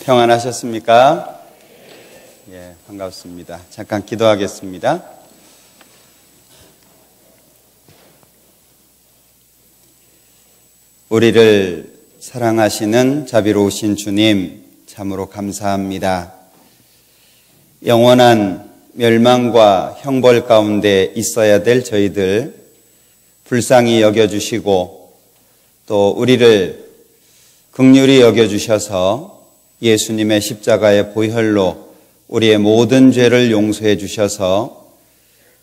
평안하셨습니까? 예, 반갑습니다. 잠깐 기도하겠습니다. 우리를 사랑하시는 자비로우신 주님, 참으로 감사합니다. 영원한 멸망과 형벌 가운데 있어야 될 저희들 불쌍히 여겨주시고 또 우리를 긍휼히 여겨주셔서 예수님의 십자가의 보혈로 우리의 모든 죄를 용서해 주셔서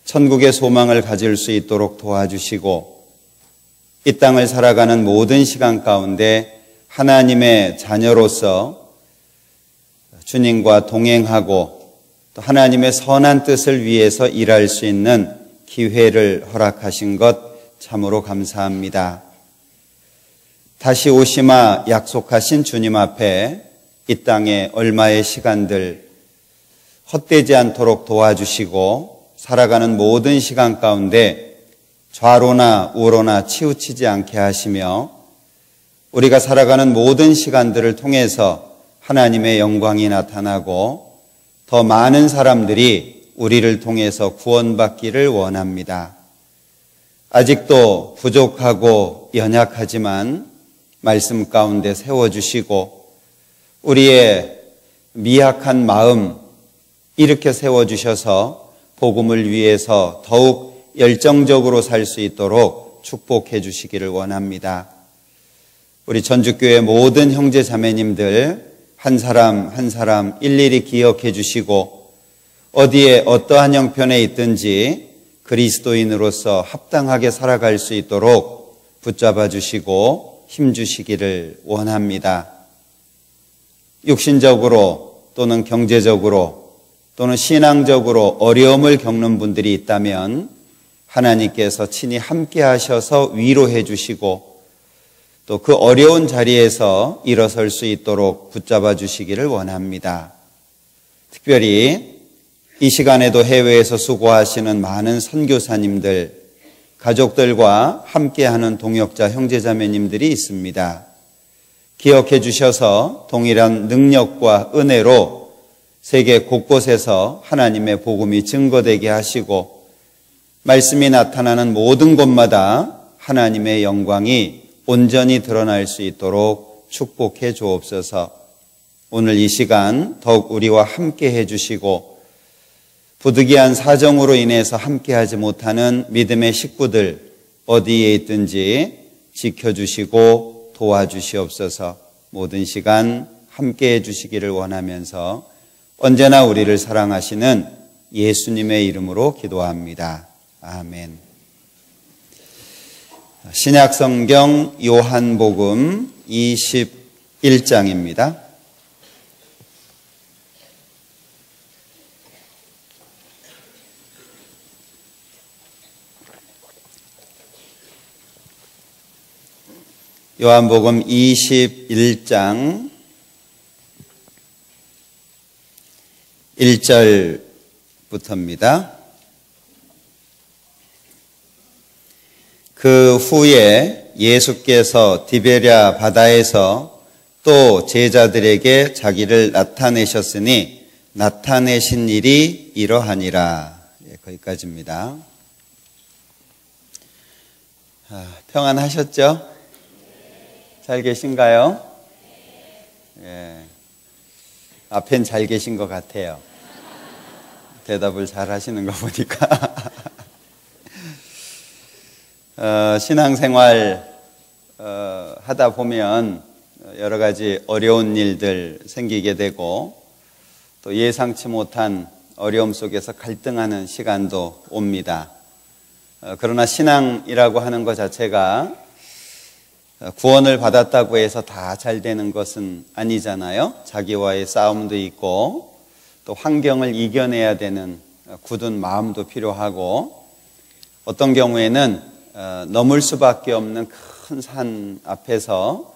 천국의 소망을 가질 수 있도록 도와주시고 이 땅을 살아가는 모든 시간 가운데 하나님의 자녀로서 주님과 동행하고 또 하나님의 선한 뜻을 위해서 일할 수 있는 기회를 허락하신 것 참으로 감사합니다. 다시 오시마 약속하신 주님 앞에 이 땅에 얼마의 시간들 헛되지 않도록 도와주시고 살아가는 모든 시간 가운데 좌로나 우로나 치우치지 않게 하시며 우리가 살아가는 모든 시간들을 통해서 하나님의 영광이 나타나고 더 많은 사람들이 우리를 통해서 구원받기를 원합니다. 아직도 부족하고 연약하지만 말씀 가운데 세워주시고 우리의 미약한 마음 일으켜 세워주셔서 복음을 위해서 더욱 열정적으로 살 수 있도록 축복해 주시기를 원합니다. 우리 전주교회 모든 형제 자매님들 한 사람 한 사람 일일이 기억해 주시고 어디에 어떠한 형편에 있든지 그리스도인으로서 합당하게 살아갈 수 있도록 붙잡아 주시고 힘 주시기를 원합니다. 육신적으로 또는 경제적으로 또는 신앙적으로 어려움을 겪는 분들이 있다면 하나님께서 친히 함께 하셔서 위로해 주시고 또 그 어려운 자리에서 일어설 수 있도록 붙잡아 주시기를 원합니다. 특별히 이 시간에도 해외에서 수고하시는 많은 선교사님들, 가족들과 함께하는 동역자 형제자매님들이 있습니다. 기억해 주셔서 동일한 능력과 은혜로 세계 곳곳에서 하나님의 복음이 증거되게 하시고 말씀이 나타나는 모든 곳마다 하나님의 영광이 온전히 드러날 수 있도록 축복해 주옵소서. 오늘 이 시간 더욱 우리와 함께 해주시고 부득이한 사정으로 인해서 함께하지 못하는 믿음의 식구들 어디에 있든지 지켜주시고 도와주시옵소서. 모든 시간 함께 해주시기를 원하면서 언제나 우리를 사랑하시는 예수님의 이름으로 기도합니다. 아멘. 신약성경 요한복음 21장입니다. 요한복음 21장 1절부터입니다. 그 후에 예수께서 디베랴 바다에서 또 제자들에게 자기를 나타내셨으니 나타내신 일이 이러하니라. 거기까지입니다. 평안하셨죠? 잘 계신가요? 예. 앞엔 잘 계신 것 같아요. 대답을 잘 하시는 거 보니까. 신앙생활 하다 보면 여러 가지 어려운 일들 생기게 되고 또 예상치 못한 어려움 속에서 갈등하는 시간도 옵니다. 그러나 신앙이라고 하는 것 자체가 구원을 받았다고 해서 다 잘 되는 것은 아니잖아요. 자기와의 싸움도 있고 또 환경을 이겨내야 되는 굳은 마음도 필요하고 어떤 경우에는 넘을 수밖에 없는 큰 산 앞에서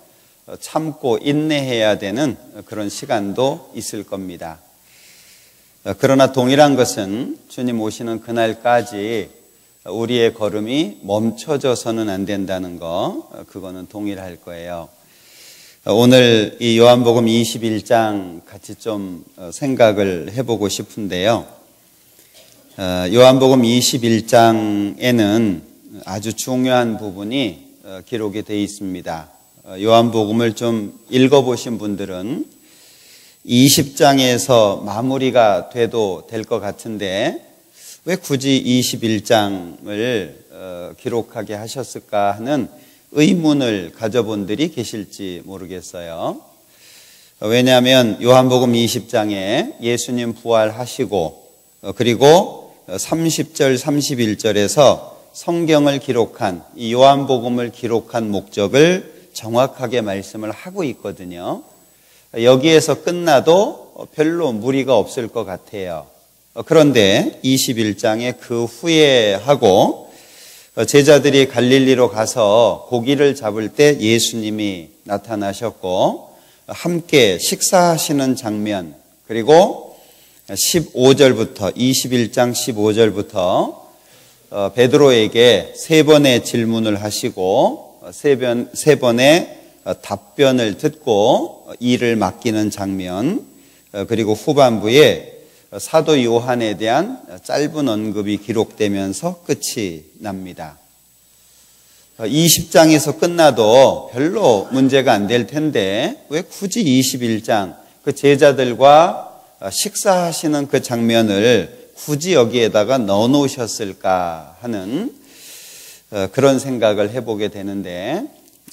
참고 인내해야 되는 그런 시간도 있을 겁니다. 그러나 동일한 것은 주님 오시는 그날까지 우리의 걸음이 멈춰져서는 안 된다는 거, 그거는 동일할 거예요. 오늘 이 요한복음 21장 같이 좀 생각을 해보고 싶은데요. 요한복음 21장에는 아주 중요한 부분이 기록이 되어 있습니다. 요한복음을 좀 읽어보신 분들은 20장에서 마무리가 돼도 될 것 같은데 왜 굳이 21장을 기록하게 하셨을까 하는 의문을 가져본 분들이 계실지 모르겠어요. 왜냐하면 요한복음 20장에 예수님 부활하시고 그리고 30절 31절에서 성경을 기록한 이 요한복음을 기록한 목적을 정확하게 말씀을 하고 있거든요. 여기에서 끝나도 별로 무리가 없을 것 같아요. 그런데 21장에 그 후에 하고 제자들이 갈릴리로 가서 고기를 잡을 때 예수님이 나타나셨고 함께 식사하시는 장면, 그리고 15절부터 21장 15절부터 베드로에게 세 번의 질문을 하시고 세 번의 답변을 듣고 일을 맡기는 장면, 그리고 후반부에 사도 요한에 대한 짧은 언급이 기록되면서 끝이 납니다. 20장에서 끝나도 별로 문제가 안 될 텐데 왜 굳이 21장 그 제자들과 식사하시는 그 장면을 굳이 여기에다가 넣어 놓으셨을까 하는 그런 생각을 해보게 되는데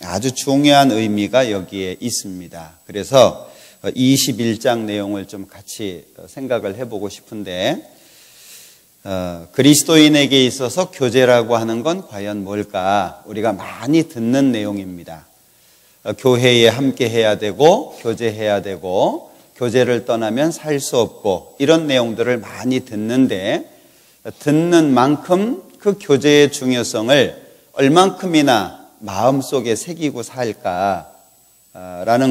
아주 중요한 의미가 여기에 있습니다. 그래서 21장 내용을 좀 같이 생각을 해보고 싶은데 그리스도인에게 있어서 교제라고 하는 건 과연 뭘까? 우리가 많이 듣는 내용입니다. 교회에 함께 해야 되고 교제해야 되고 교제를 떠나면 살 수 없고 이런 내용들을 많이 듣는데 듣는 만큼 그 교제의 중요성을 얼만큼이나 마음속에 새기고 살까라는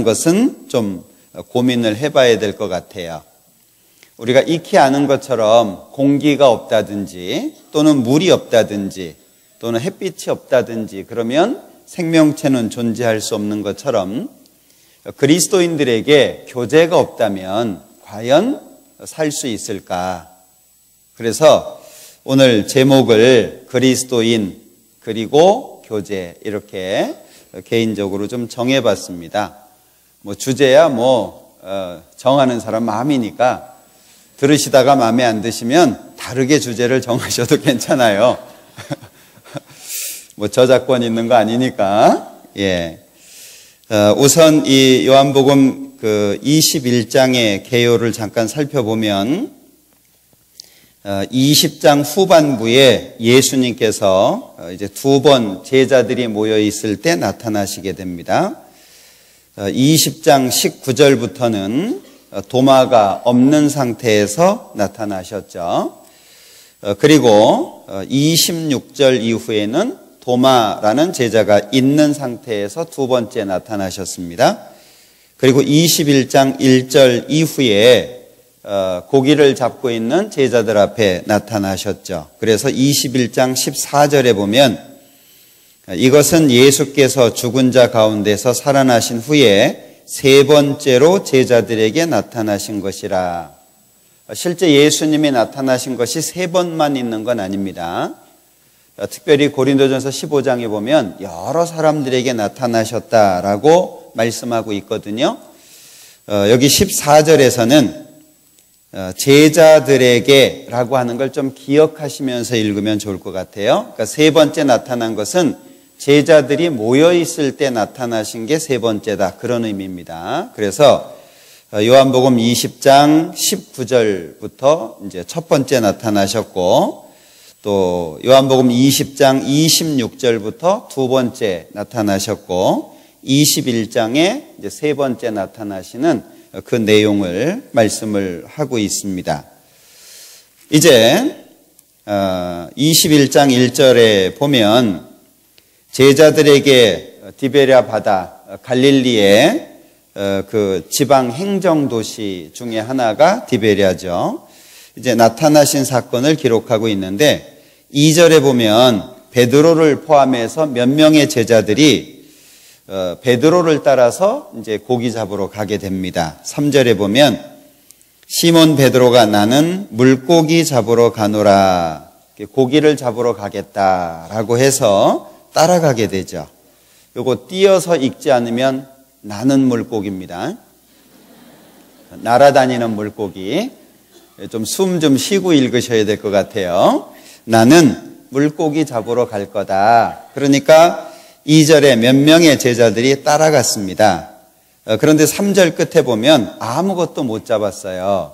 것은 좀 고민을 해봐야 될 것 같아요. 우리가 익히 아는 것처럼 공기가 없다든지 또는 물이 없다든지 또는 햇빛이 없다든지 그러면 생명체는 존재할 수 없는 것처럼 그리스도인들에게 교제가 없다면 과연 살 수 있을까? 그래서 오늘 제목을 그리스도인 그리고 교제 이렇게 개인적으로 좀 정해봤습니다. 주제야 정하는 사람 마음이니까 들으시다가 마음에 안 드시면 다르게 주제를 정하셔도 괜찮아요. 저작권 있는 거 아니니까. 예. 우선 이 요한복음 21장의 개요를 잠깐 살펴보면 20장 후반부에 예수님께서 이제 두 번 제자들이 모여 있을 때 나타나시게 됩니다. 20장 19절부터는 도마가 없는 상태에서 나타나셨죠. 그리고 26절 이후에는 도마라는 제자가 있는 상태에서 두 번째 나타나셨습니다. 그리고 21장 1절 이후에 고기를 잡고 있는 제자들 앞에 나타나셨죠. 그래서 21장 14절에 보면 이것은 예수께서 죽은 자 가운데서 살아나신 후에 세 번째로 제자들에게 나타나신 것이라. 실제 예수님이 나타나신 것이 세 번만 있는 건 아닙니다. 특별히 고린도전서 15장에 보면 여러 사람들에게 나타나셨다라고 말씀하고 있거든요. 여기 14절에서는 제자들에게 라고 하는 걸 좀 기억하시면서 읽으면 좋을 것 같아요. 그러니까 세 번째 나타난 것은 제자들이 모여 있을 때 나타나신 게 세 번째다. 그런 의미입니다. 그래서 요한복음 20장 19절부터 이제 첫 번째 나타나셨고 또 요한복음 20장 26절부터 두 번째 나타나셨고 21장에 이제 세 번째 나타나시는 그 내용을 말씀을 하고 있습니다. 이제 21장 1절에 보면 제자들에게 디베랴 바다 갈릴리의 그 지방 행정 도시 중에 하나가 디베랴죠. 이제 나타나신 사건을 기록하고 있는데 2절에 보면 베드로를 포함해서 몇 명의 제자들이 베드로를 따라서 이제 고기 잡으러 가게 됩니다. 3절에 보면 시몬 베드로가 나는 물고기 잡으러 가노라. 고기를 잡으러 가겠다라고 해서 따라가게 되죠. 요거 띄어서 읽지 않으면 나는 물고기입니다. 날아다니는 물고기. 좀 숨 좀 쉬고 읽으셔야 될 것 같아요. 나는 물고기 잡으러 갈 거다. 그러니까 2절에 몇 명의 제자들이 따라갔습니다. 그런데 3절 끝에 보면 아무것도 못 잡았어요.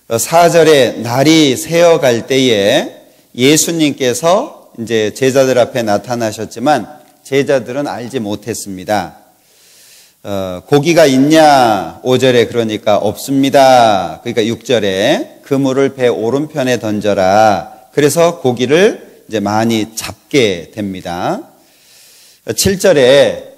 4절에 날이 새어갈 때에 예수님께서 이제 제자들 앞에 나타나셨지만 제자들은 알지 못했습니다. 고기가 있냐? 5절에 그러니까 없습니다. 그러니까 6절에 그물을 배 오른편에 던져라. 그래서 고기를 이제 많이 잡게 됩니다. 7절에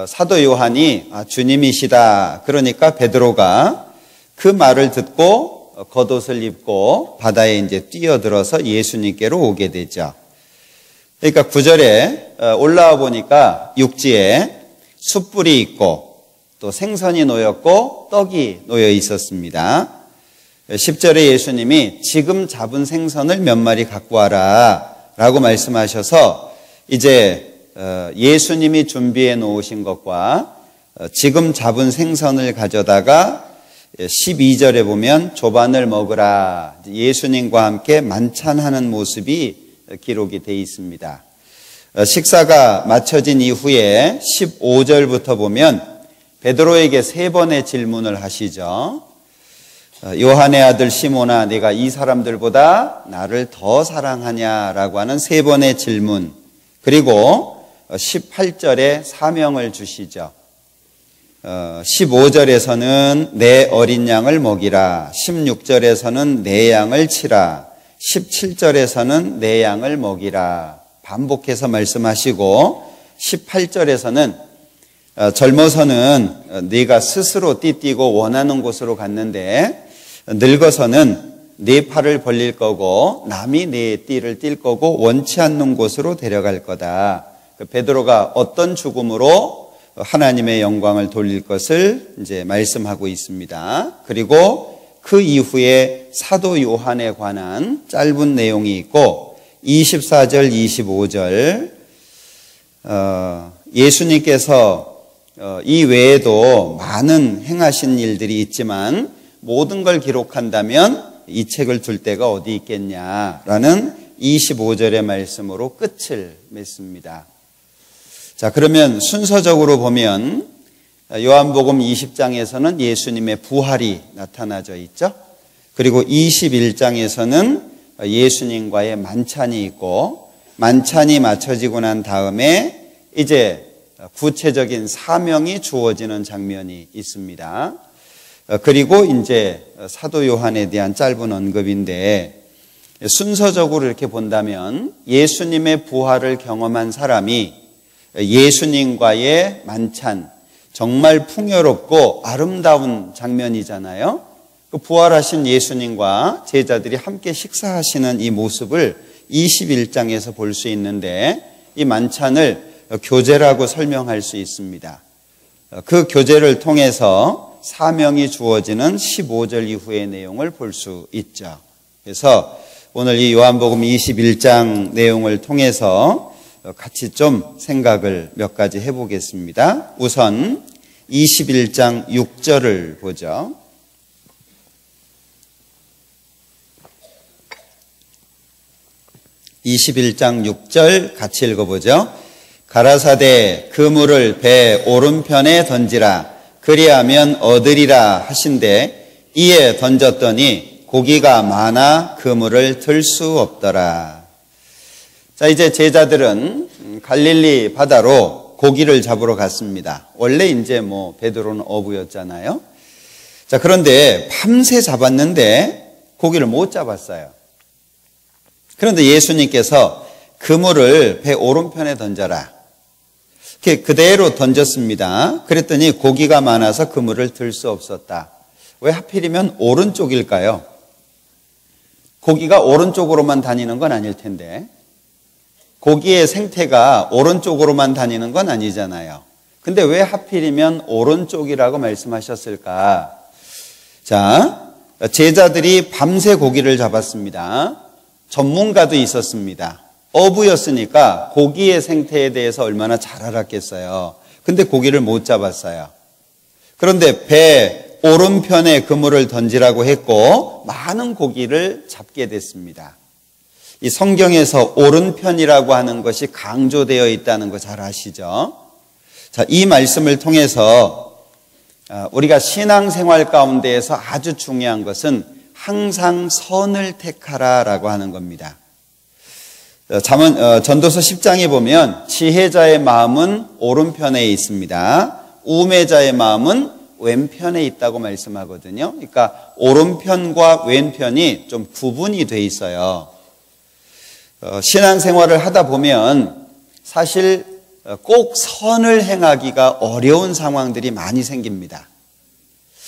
사도 요한이 주님이시다. 그러니까 베드로가 그 말을 듣고 겉옷을 입고 바다에 이제 뛰어들어서 예수님께로 오게 되죠. 그러니까 9절에 올라와 보니까 육지에 숯불이 있고 또 생선이 놓였고 떡이 놓여 있었습니다. 10절에 예수님이 지금 잡은 생선을 몇 마리 갖고 와라 라고 말씀하셔서 이제 예수님이 준비해 놓으신 것과 지금 잡은 생선을 가져다가 12절에 보면 조반을 먹으라. 예수님과 함께 만찬하는 모습이 기록이 되어 있습니다. 식사가 마쳐진 이후에 15절부터 보면 베드로에게 3번의 질문을 하시죠. 요한의 아들 시몬아, 네가 이 사람들보다 나를 더 사랑하냐라고 하는 3번의 질문. 그리고 18절에 사명을 주시죠. 15절에서는 내 어린 양을 먹이라. 16절에서는 내 양을 치라. 17절에서는 내 양을 먹이라. 반복해서 말씀하시고 18절에서는 젊어서는 네가 스스로 띠뛰고 원하는 곳으로 갔는데 늙어서는 네 팔을 벌릴 거고 남이 네 띠를 띨 거고 원치 않는 곳으로 데려갈 거다. 베드로가 어떤 죽음으로 하나님의 영광을 돌릴 것을 이제 말씀하고 있습니다. 그리고 그 이후에 사도 요한에 관한 짧은 내용이 있고 24절, 25절 예수님께서 이 외에도 많은 행하신 일들이 있지만 모든 걸 기록한다면 이 책을 둘 데가 어디 있겠냐라는 25절의 말씀으로 끝을 맺습니다. 자, 그러면 순서적으로 보면 요한복음 20장에서는 예수님의 부활이 나타나져 있죠. 그리고 21장에서는 예수님과의 만찬이 있고 만찬이 마쳐지고 난 다음에 이제 구체적인 사명이 주어지는 장면이 있습니다. 그리고 이제 사도 요한에 대한 짧은 언급인데 순서적으로 이렇게 본다면 예수님의 부활을 경험한 사람이 예수님과의 만찬, 정말 풍요롭고 아름다운 장면이잖아요. 그 부활하신 예수님과 제자들이 함께 식사하시는 이 모습을 21장에서 볼 수 있는데 이 만찬을 교제라고 설명할 수 있습니다. 그 교제를 통해서 사명이 주어지는 15절 이후의 내용을 볼 수 있죠. 그래서 오늘 이 요한복음 21장 내용을 통해서 같이 좀 생각을 몇 가지 해보겠습니다. 우선 21장 6절을 보죠. 21장 6절 같이 읽어보죠. 가라사대 그물을 배 오른편에 던지라. 그리하면 얻으리라 하신대 이에 던졌더니 고기가 많아 그물을 들 수 없더라. 자, 이제 제자들은 갈릴리 바다로 고기를 잡으러 갔습니다. 원래 이제 베드로는 어부였잖아요. 자, 그런데 밤새 잡았는데 고기를 못 잡았어요. 그런데 예수님께서 그물을 배 오른편에 던져라. 이렇게 그대로 던졌습니다. 그랬더니 고기가 많아서 그물을 들 수 없었다. 왜 하필이면 오른쪽일까요? 고기가 오른쪽으로만 다니는 건 아닐 텐데 고기의 생태가 오른쪽으로만 다니는 건 아니잖아요. 근데 왜 하필이면 오른쪽이라고 말씀하셨을까? 자, 제자들이 밤새 고기를 잡았습니다. 전문가도 있었습니다. 어부였으니까 고기의 생태에 대해서 얼마나 잘 알았겠어요. 근데 고기를 못 잡았어요. 그런데 배 오른편에 그물을 던지라고 했고 많은 고기를 잡게 됐습니다. 이 성경에서 오른편이라고 하는 것이 강조되어 있다는 거 잘 아시죠? 자, 이 말씀을 통해서 우리가 신앙생활 가운데에서 아주 중요한 것은 항상 선을 택하라라고 하는 겁니다. 전도서 10장에 보면 지혜자의 마음은 오른편에 있습니다. 우매자의 마음은 왼편에 있다고 말씀하거든요. 그러니까 오른편과 왼편이 좀 구분이 돼 있어요. 신앙생활을 하다 보면 사실 꼭 선을 행하기가 어려운 상황들이 많이 생깁니다.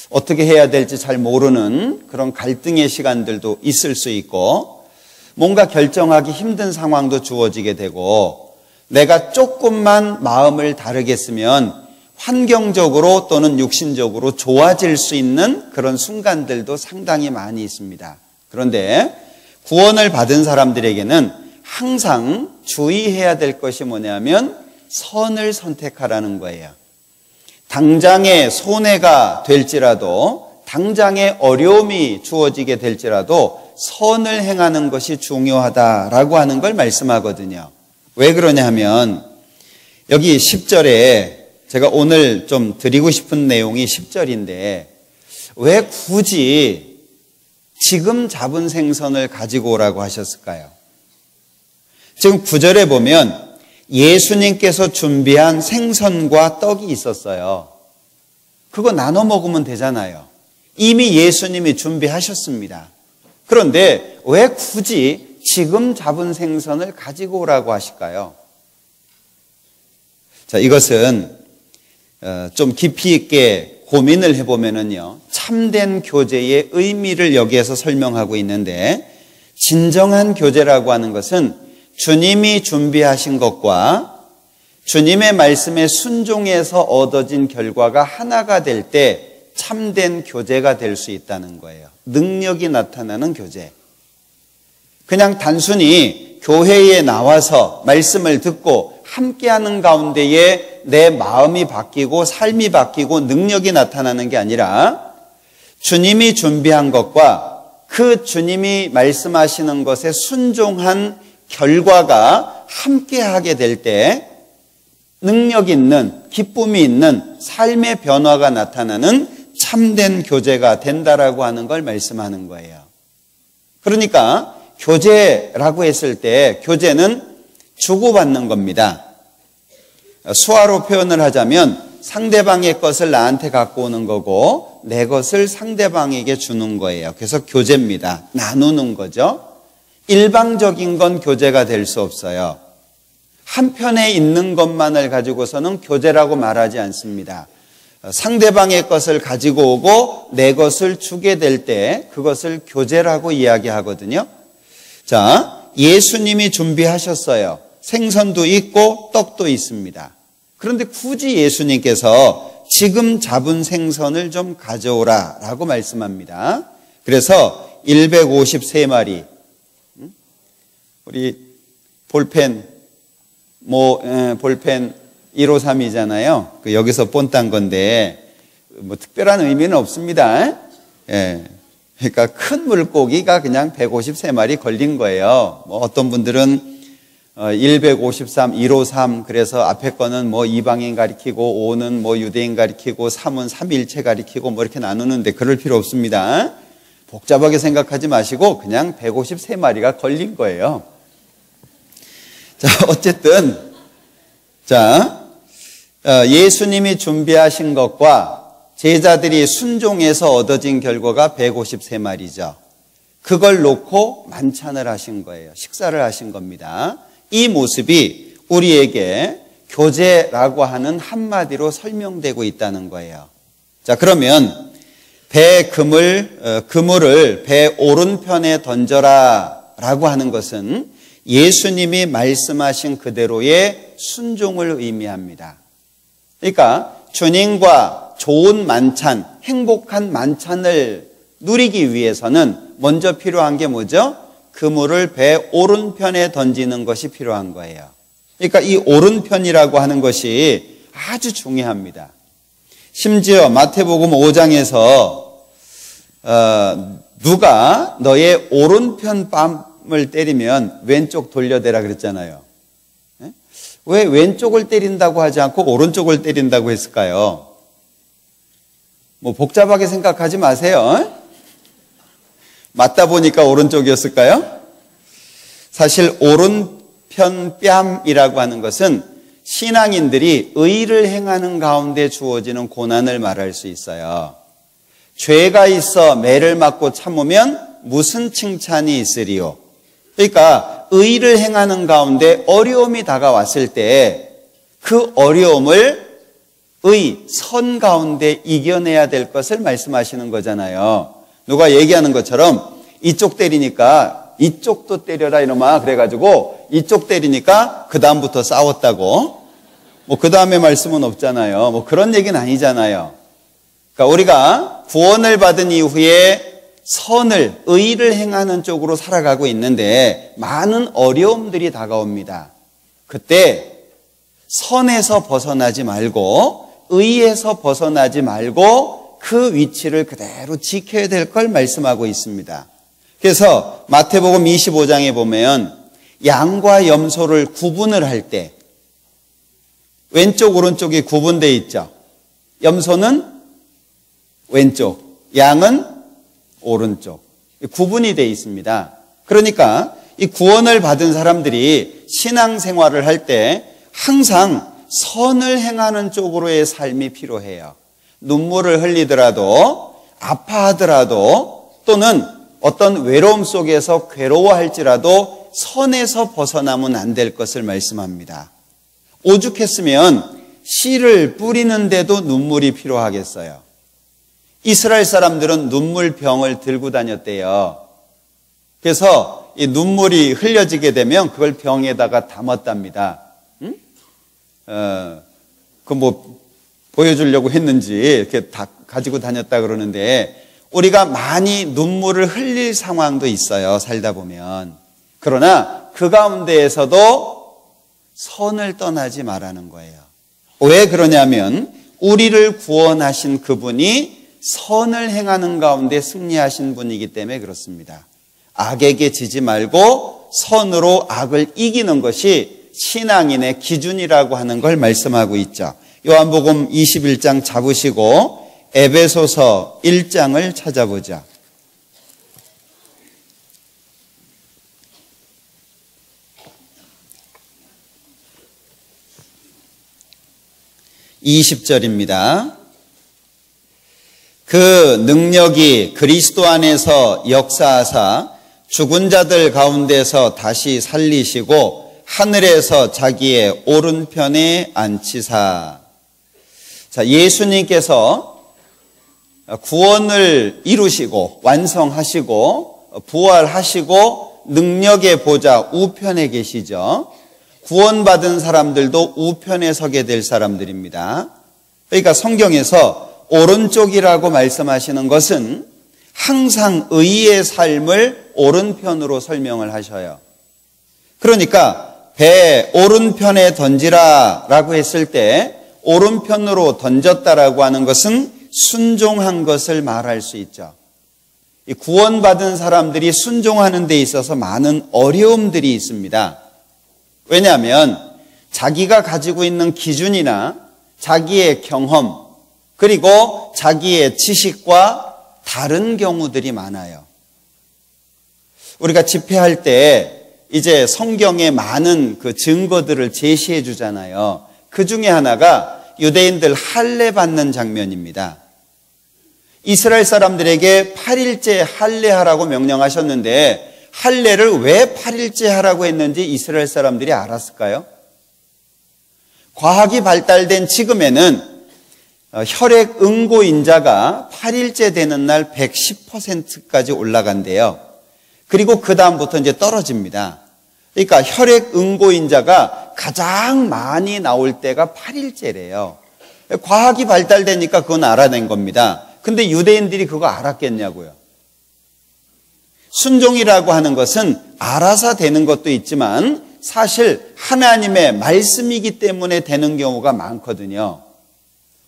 어떻게 해야 될지 잘 모르는 그런 갈등의 시간들도 있을 수 있고 뭔가 결정하기 힘든 상황도 주어지게 되고 내가 조금만 마음을 다르게 쓰면 환경적으로 또는 육신적으로 좋아질 수 있는 그런 순간들도 상당히 많이 있습니다. 그런데 구원을 받은 사람들에게는 항상 주의해야 될 것이 뭐냐면 선을 선택하라는 거예요. 당장의 손해가 될지라도 당장의 어려움이 주어지게 될지라도 선을 행하는 것이 중요하다라고 하는 걸 말씀하거든요. 왜 그러냐 하면 여기 10절에 제가 오늘 좀 드리고 싶은 내용이 10절인데 왜 굳이 지금 잡은 생선을 가지고 오라고 하셨을까요? 지금 9절에 보면 예수님께서 준비한 생선과 떡이 있었어요. 그거 나눠 먹으면 되잖아요. 이미 예수님이 준비하셨습니다. 그런데 왜 굳이 지금 잡은 생선을 가지고 오라고 하실까요? 자, 이것은 좀 깊이 있게 고민을 해보면은요, 참된 교제의 의미를 여기에서 설명하고 있는데, 진정한 교제라고 하는 것은 주님이 준비하신 것과 주님의 말씀에 순종해서 얻어진 결과가 하나가 될 때 참된 교제가 될 수 있다는 거예요. 능력이 나타나는 교제. 그냥 단순히 교회에 나와서 말씀을 듣고 함께하는 가운데에 내 마음이 바뀌고 삶이 바뀌고 능력이 나타나는 게 아니라 주님이 준비한 것과 그 주님이 말씀하시는 것에 순종한 결과가 함께하게 될 때 능력 있는, 기쁨이 있는 삶의 변화가 나타나는 참된 교제가 된다라고 하는 걸 말씀하는 거예요. 그러니까 교제라고 했을 때 교제는 주고받는 겁니다. 수화로 표현을 하자면 상대방의 것을 나한테 갖고 오는 거고 내 것을 상대방에게 주는 거예요. 그래서 교제입니다. 나누는 거죠. 일방적인 건 교제가 될 수 없어요. 한편에 있는 것만을 가지고서는 교제라고 말하지 않습니다. 상대방의 것을 가지고 오고 내 것을 주게 될 때 그것을 교제라고 이야기하거든요. 자, 예수님이 준비하셨어요. 생선도 있고 떡도 있습니다. 그런데 굳이 예수님께서 지금 잡은 생선을 좀 가져오라 라고 말씀합니다. 그래서 153마리, 우리 볼펜 153이잖아요. 여기서 본딴 건데 뭐 특별한 의미는 없습니다. 예. 그러니까 큰 물고기가 그냥 153마리 걸린 거예요. 뭐 어떤 분들은 153, 153 그래서 앞에 거는 뭐 이방인 가리키고 5는 뭐 유대인 가리키고 3은 삼위일체 가리키고 뭐 이렇게 나누는데 그럴 필요 없습니다. 복잡하게 생각하지 마시고 그냥 153마리가 걸린 거예요. 자, 어쨌든 예수님이 준비하신 것과 제자들이 순종해서 얻어진 결과가 153마리죠. 그걸 놓고 만찬을 하신 거예요. 식사를 하신 겁니다. 이 모습이 우리에게 교제라고 하는 한마디로 설명되고 있다는 거예요. 자, 그러면 그물을 배 오른편에 던져라 라고 하는 것은 예수님이 말씀하신 그대로의 순종을 의미합니다. 그러니까 주님과 좋은 만찬, 행복한 만찬을 누리기 위해서는 먼저 필요한 게 뭐죠? 그물을 배 오른편에 던지는 것이 필요한 거예요. 그러니까 이 오른편이라고 하는 것이 아주 중요합니다. 심지어 마태복음 5장에서 누가 너의 오른편 뺨을 때리면 왼쪽 돌려대라 그랬잖아요. 왜 왼쪽을 때린다고 하지 않고 오른쪽을 때린다고 했을까요? 뭐 복잡하게 생각하지 마세요. 맞다 보니까 오른쪽이었을까요? 사실 오른편 뺨이라고 하는 것은 신앙인들이 의를 행하는 가운데 주어지는 고난을 말할 수 있어요. 죄가 있어 매를 맞고 참으면 무슨 칭찬이 있으리요? 그러니까 의를 행하는 가운데 어려움이 다가왔을 때 그 어려움을 선 가운데 이겨내야 될 것을 말씀하시는 거잖아요. 누가 얘기하는 것처럼 이쪽 때리니까 이쪽도 때려라 이놈아 그래가지고 이쪽 때리니까 그 다음부터 싸웠다고 뭐 그 다음에 말씀은 없잖아요. 뭐 그런 얘기는 아니잖아요. 그러니까 우리가 구원을 받은 이후에 의를 행하는 쪽으로 살아가고 있는데 많은 어려움들이 다가옵니다. 그때 선에서 벗어나지 말고 의에서 벗어나지 말고 그 위치를 그대로 지켜야 될 걸 말씀하고 있습니다. 그래서 마태복음 25장에 보면 양과 염소를 구분을 할 때 왼쪽 오른쪽이 구분되어 있죠. 염소는 왼쪽, 양은 오른쪽. 구분이 되어 있습니다. 그러니까 이 구원을 받은 사람들이 신앙생활을 할 때 항상 선을 행하는 쪽으로의 삶이 필요해요. 눈물을 흘리더라도 아파하더라도 또는 어떤 외로움 속에서 괴로워할지라도 선에서 벗어나면 안 될 것을 말씀합니다. 오죽했으면 씨를 뿌리는데도 눈물이 필요하겠어요. 이스라엘 사람들은 눈물병을 들고 다녔대요. 그래서 이 눈물이 흘려지게 되면 그걸 병에다가 담았답니다. 그 뭐 보여주려고 했는지 이렇게 다 가지고 다녔다 그러는데 우리가 많이 눈물을 흘릴 상황도 있어요. 살다 보면. 그러나 그 가운데에서도 선을 떠나지 말라는 거예요. 왜 그러냐면 우리를 구원하신 그분이 선을 행하는 가운데 승리하신 분이기 때문에 그렇습니다. 악에게 지지 말고 선으로 악을 이기는 것이 신앙인의 기준이라고 하는 걸 말씀하고 있죠. 요한복음 21장 잡으시고 에베소서 1장을 찾아보자. (20절입니다) 그 능력이 그리스도 안에서 역사하사 죽은 자들 가운데서 다시 살리시고 하늘에서 자기의 오른편에 앉히사. 자, 예수님께서 구원을 이루시고 완성하시고 부활하시고 능력의 보좌 우편에 계시죠. 구원받은 사람들도 우편에 서게 될 사람들입니다. 그러니까 성경에서 오른쪽이라고 말씀하시는 것은 항상 의의 삶을 오른편으로 설명을 하셔요. 그러니까 배 오른편에 던지라 라고 했을 때 오른편으로 던졌다라고 하는 것은 순종한 것을 말할 수 있죠. 이 구원받은 사람들이 순종하는 데 있어서 많은 어려움들이 있습니다. 왜냐하면 자기가 가지고 있는 기준이나 자기의 경험 그리고 자기의 지식과 다른 경우들이 많아요. 우리가 집회할 때 이제 성경에 많은 그 증거들을 제시해 주잖아요. 그 중에 하나가 유대인들 할례 받는 장면입니다. 이스라엘 사람들에게 8일째 할례하라고 명령하셨는데 할례를 왜 8일째 하라고 했는지 이스라엘 사람들이 알았을까요? 과학이 발달된 지금에는 혈액 응고인자가 8일째 되는 날 110%까지 올라간대요. 그리고 그 다음부터 이제 떨어집니다. 그러니까 혈액 응고인자가 가장 많이 나올 때가 8일째래요. 과학이 발달되니까 그건 알아낸 겁니다. 근데 유대인들이 그거 알았겠냐고요. 순종이라고 하는 것은 알아서 되는 것도 있지만 사실 하나님의 말씀이기 때문에 되는 경우가 많거든요.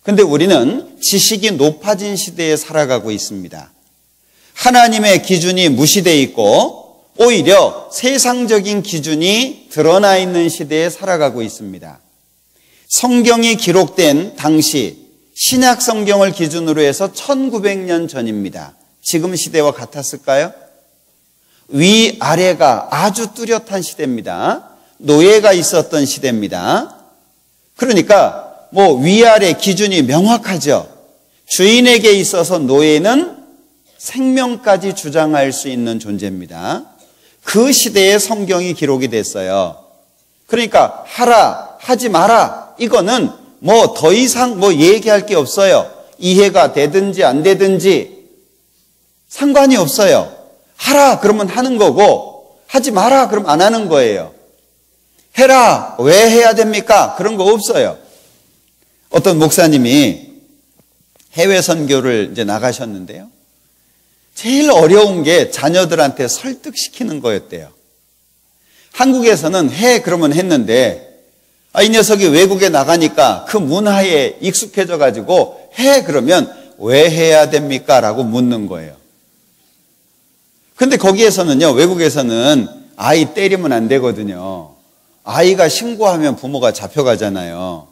근데 우리는 지식이 높아진 시대에 살아가고 있습니다. 하나님의 기준이 무시되어 있고 오히려 세상적인 기준이 드러나 있는 시대에 살아가고 있습니다. 성경이 기록된 당시 신약 성경을 기준으로 해서 1900년 전입니다. 지금 시대와 같았을까요? 위아래가 아주 뚜렷한 시대입니다. 노예가 있었던 시대입니다. 그러니까 위아래 기준이 명확하죠. 주인에게 있어서 노예는 생명까지 주장할 수 있는 존재입니다. 그 시대에 성경이 기록이 됐어요. 그러니까 하라, 하지 마라, 이거는 더 이상 얘기할 게 없어요. 이해가 되든지 안 되든지 상관이 없어요. 하라 그러면 하는 거고 하지 마라 그러면 안 하는 거예요. 해라, 왜 해야 됩니까? 그런 거 없어요. 어떤 목사님이 해외 선교를 이제 나가셨는데요. 제일 어려운 게 자녀들한테 설득시키는 거였대요. 한국에서는 해 그러면 했는데 이 녀석이 외국에 나가니까 그 문화에 익숙해져 가지고 해 그러면 왜 해야 됩니까? 라고 묻는 거예요. 근데 거기에서는요, 외국에서는 아이 때리면 안 되거든요. 아이가 신고하면 부모가 잡혀가잖아요.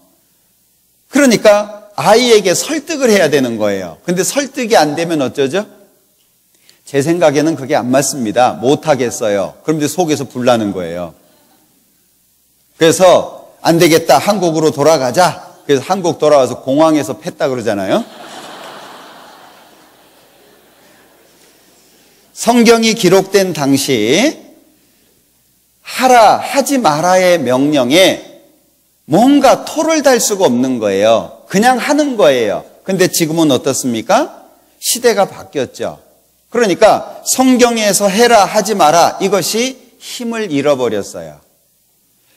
그러니까 아이에게 설득을 해야 되는 거예요. 근데 설득이 안 되면 어쩌죠? 제 생각에는 그게 안 맞습니다. 못하겠어요. 그럼 이제 속에서 불나는 거예요. 그래서 안 되겠다, 한국으로 돌아가자. 그래서 한국 돌아와서 공항에서 팼다 그러잖아요. 성경이 기록된 당시 하라, 하지 마라의 명령에 뭔가 토를 달 수가 없는 거예요. 그냥 하는 거예요. 근데 지금은 어떻습니까? 시대가 바뀌었죠. 그러니까 성경에서 해라, 하지 마라, 이것이 힘을 잃어버렸어요.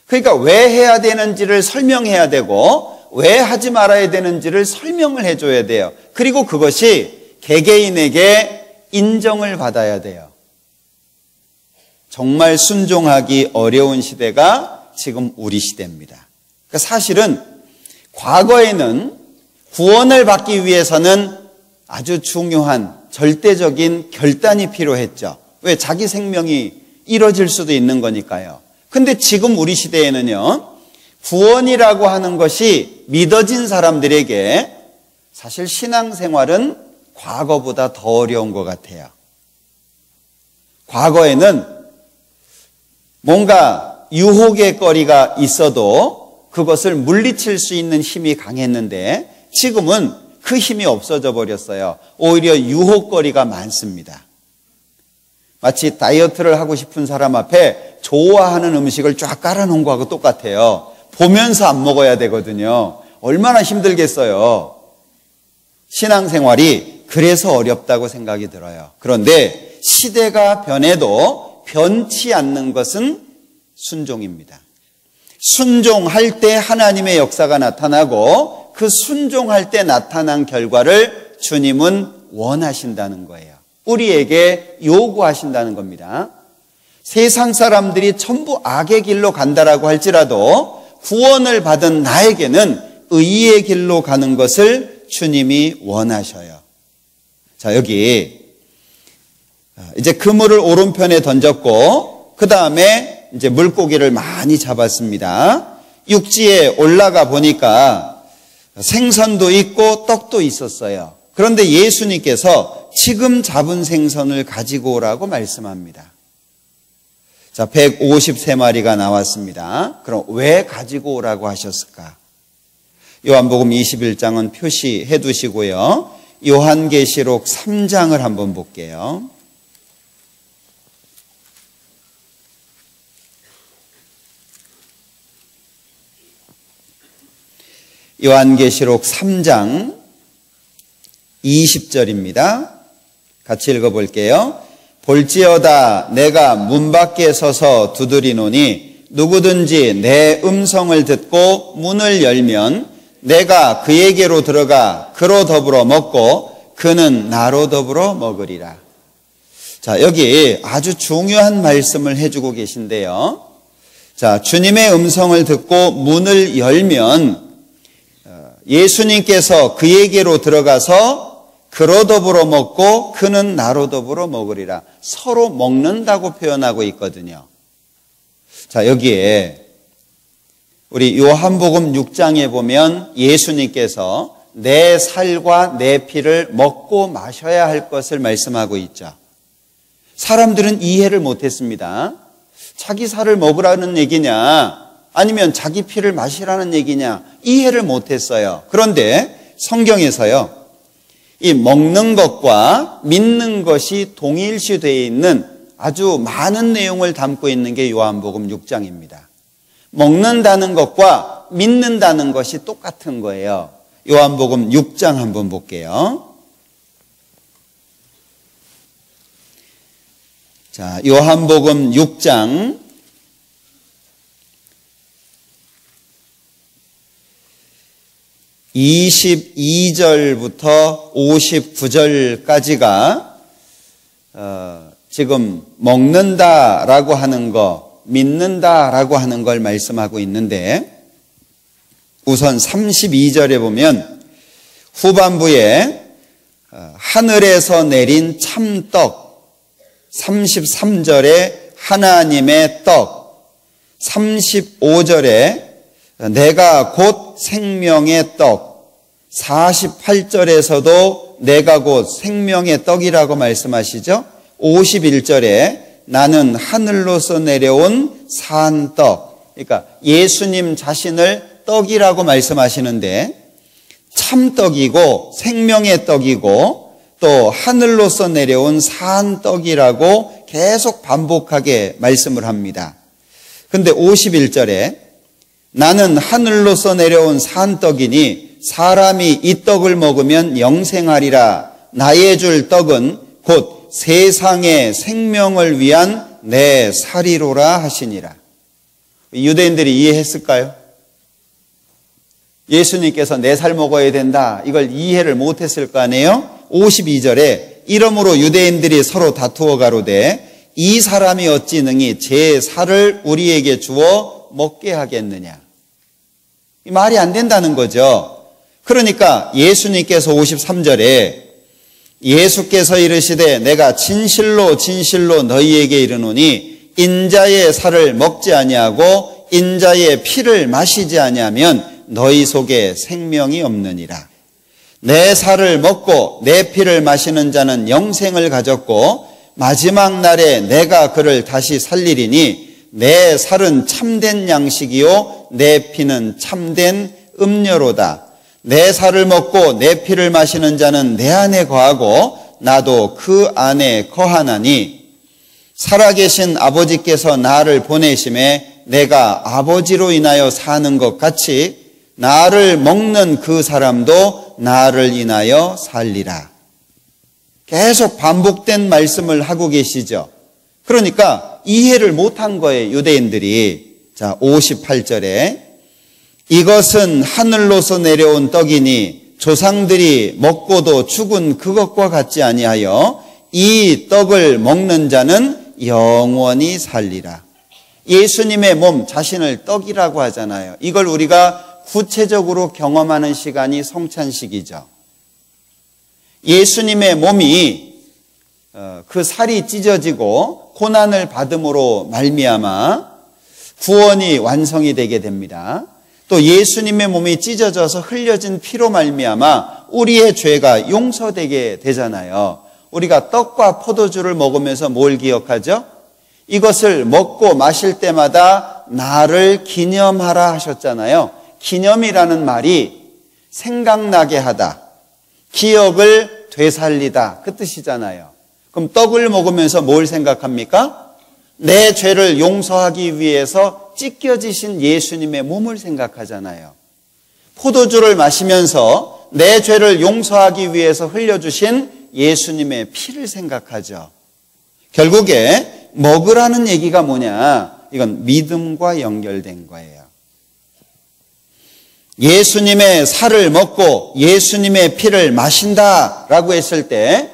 그러니까 왜 해야 되는지를 설명해야 되고 왜 하지 말아야 되는지를 설명을 해줘야 돼요. 그리고 그것이 개개인에게 인정을 받아야 돼요. 정말 순종하기 어려운 시대가 지금 우리 시대입니다. 그러니까 사실은 과거에는 구원을 받기 위해서는 아주 중요한 절대적인 결단이 필요했죠. 왜? 자기 생명이 잃어질 수도 있는 거니까요. 근데 지금 우리 시대에는요, 구원이라고 하는 것이 믿어진 사람들에게 사실 신앙생활은 과거보다 더 어려운 것 같아요. 과거에는 뭔가 유혹의 거리가 있어도 그것을 물리칠 수 있는 힘이 강했는데 지금은 그 힘이 없어져 버렸어요. 오히려 유혹거리가 많습니다. 마치 다이어트를 하고 싶은 사람 앞에 좋아하는 음식을 쫙 깔아놓은 거하고 똑같아요. 보면서 안 먹어야 되거든요. 얼마나 힘들겠어요. 신앙생활이 그래서 어렵다고 생각이 들어요. 그런데 시대가 변해도 변치 않는 것은 순종입니다. 순종할 때 하나님의 역사가 나타나고 그 순종할 때 나타난 결과를 주님은 원하신다는 거예요. 우리에게 요구하신다는 겁니다. 세상 사람들이 전부 악의 길로 간다라고 할지라도 구원을 받은 나에게는 의의 길로 가는 것을 주님이 원하셔요. 자, 여기 이제 그물을 오른편에 던졌고 그 다음에 이제 물고기를 많이 잡았습니다. 육지에 올라가 보니까 생선도 있고 떡도 있었어요. 그런데 예수님께서 지금 잡은 생선을 가지고 오라고 말씀합니다. 자, 153마리가 나왔습니다. 그럼 왜 가지고 오라고 하셨을까? 요한복음 21장은 표시해 두시고요. 요한계시록 3장을 한번 볼게요. 요한계시록 3장 20절입니다. 같이 읽어볼게요. 볼지어다 내가 문 밖에 서서 두드리노니 누구든지 내 음성을 듣고 문을 열면 내가 그에게로 들어가 그로 더불어 먹고 그는 나로 더불어 먹으리라. 자, 여기 아주 중요한 말씀을 해주고 계신데요. 자, 주님의 음성을 듣고 문을 열면 예수님께서 그에게로 들어가서 그로 더불어 먹고 그는 나로 더불어 먹으리라. 서로 먹는다고 표현하고 있거든요. 자, 여기에 우리 요한복음 6장에 보면 예수님께서 내 살과 내 피를 먹고 마셔야 할 것을 말씀하고 있죠. 사람들은 이해를 못했습니다. 자기 살을 먹으라는 얘기냐 아니면 자기 피를 마시라는 얘기냐 이해를 못했어요. 그런데 성경에서요, 이 먹는 것과 믿는 것이 동일시되어 있는 아주 많은 내용을 담고 있는 게 요한복음 6장입니다. 먹는다는 것과 믿는다는 것이 똑같은 거예요. 요한복음 6장 한번 볼게요. 자, 요한복음 6장 22절부터 59절까지가 지금 먹는다라고 하는 거, 믿는다라고 하는 걸 말씀하고 있는데, 우선 32절에 보면 후반부에 하늘에서 내린 참떡, 33절에 하나님의 떡, 35절에 내가 곧 생명의 떡, 48절에서도 내가 곧 생명의 떡이라고 말씀하시죠. 51절에 나는 하늘로서 내려온 산 떡, 그러니까 예수님 자신을 떡이라고 말씀하시는데 참떡이고 생명의 떡이고 또 하늘로서 내려온 산 떡이라고 계속 반복하게 말씀을 합니다. 근데 51절에 나는 하늘로서 내려온 산 떡이니 사람이 이 떡을 먹으면 영생하리라. 나의 줄 떡은 곧 세상의 생명을 위한 내 살이로라 하시니라. 유대인들이 이해했을까요? 예수님께서 내 살 먹어야 된다, 이걸 이해를 못했을 거 아니에요? 52절에 이러므로 유대인들이 서로 다투어 가로되 이 사람이 어찌 능히 제 살을 우리에게 주어 먹게 하겠느냐. 말이 안 된다는 거죠. 그러니까 예수님께서 53절에 예수께서 이르시되 내가 진실로 진실로 너희에게 이르노니 인자의 살을 먹지 아니하고 인자의 피를 마시지 아니하면 너희 속에 생명이 없느니라. 내 살을 먹고 내 피를 마시는 자는 영생을 가졌고 마지막 날에 내가 그를 다시 살리리니 내 살은 참된 양식이요 내 피는 참된 음료로다. 내 살을 먹고 내 피를 마시는 자는 내 안에 거하고 나도 그 안에 거하나니 살아계신 아버지께서 나를 보내심에 내가 아버지로 인하여 사는 것 같이 나를 먹는 그 사람도 나를 인하여 살리라. 계속 반복된 말씀을 하고 계시죠. 그러니까 이해를 못한 거예요, 유대인들이. 자, 58절에 이것은 하늘로서 내려온 떡이니 조상들이 먹고도 죽은 그것과 같지 아니하여 이 떡을 먹는 자는 영원히 살리라. 예수님의 몸 자신을 떡이라고 하잖아요. 이걸 우리가 구체적으로 경험하는 시간이 성찬식이죠. 예수님의 몸이 그 살이 찢어지고 고난을 받음으로 말미암아 구원이 완성이 되게 됩니다. 또 예수님의 몸이 찢어져서 흘려진 피로 말미암아 우리의 죄가 용서되게 되잖아요. 우리가 떡과 포도주를 먹으면서 뭘 기억하죠? 이것을 먹고 마실 때마다 나를 기념하라 하셨잖아요. 기념이라는 말이 생각나게 하다, 기억을 되살리다, 그 뜻이잖아요. 그럼 떡을 먹으면서 뭘 생각합니까? 내 죄를 용서하기 위해서 찢겨지신 예수님의 몸을 생각하잖아요. 포도주를 마시면서 내 죄를 용서하기 위해서 흘려주신 예수님의 피를 생각하죠. 결국에 먹으라는 얘기가 뭐냐? 이건 믿음과 연결된 거예요. 예수님의 살을 먹고 예수님의 피를 마신다라고 했을 때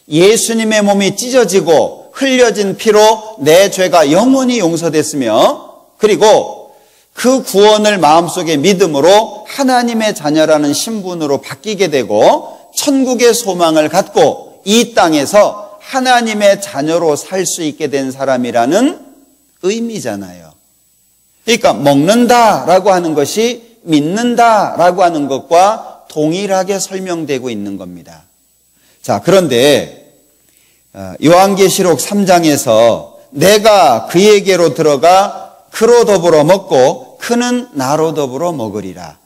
예수님의 몸이 찢어지고 흘려진 피로 내 죄가 영원히 용서됐으며, 그리고 그 구원을 마음속에 믿음으로 하나님의 자녀라는 신분으로 바뀌게 되고 천국의 소망을 갖고 이 땅에서 하나님의 자녀로 살 수 있게 된 사람이라는 의미잖아요. 그러니까 먹는다라고 하는 것이 믿는다라고 하는 것과 동일하게 설명되고 있는 겁니다. 자, 그런데 요한계시록 3장에서 내가 그에게로 들어가 그로 더불어 먹고 그는 나로 더불어 먹으리라,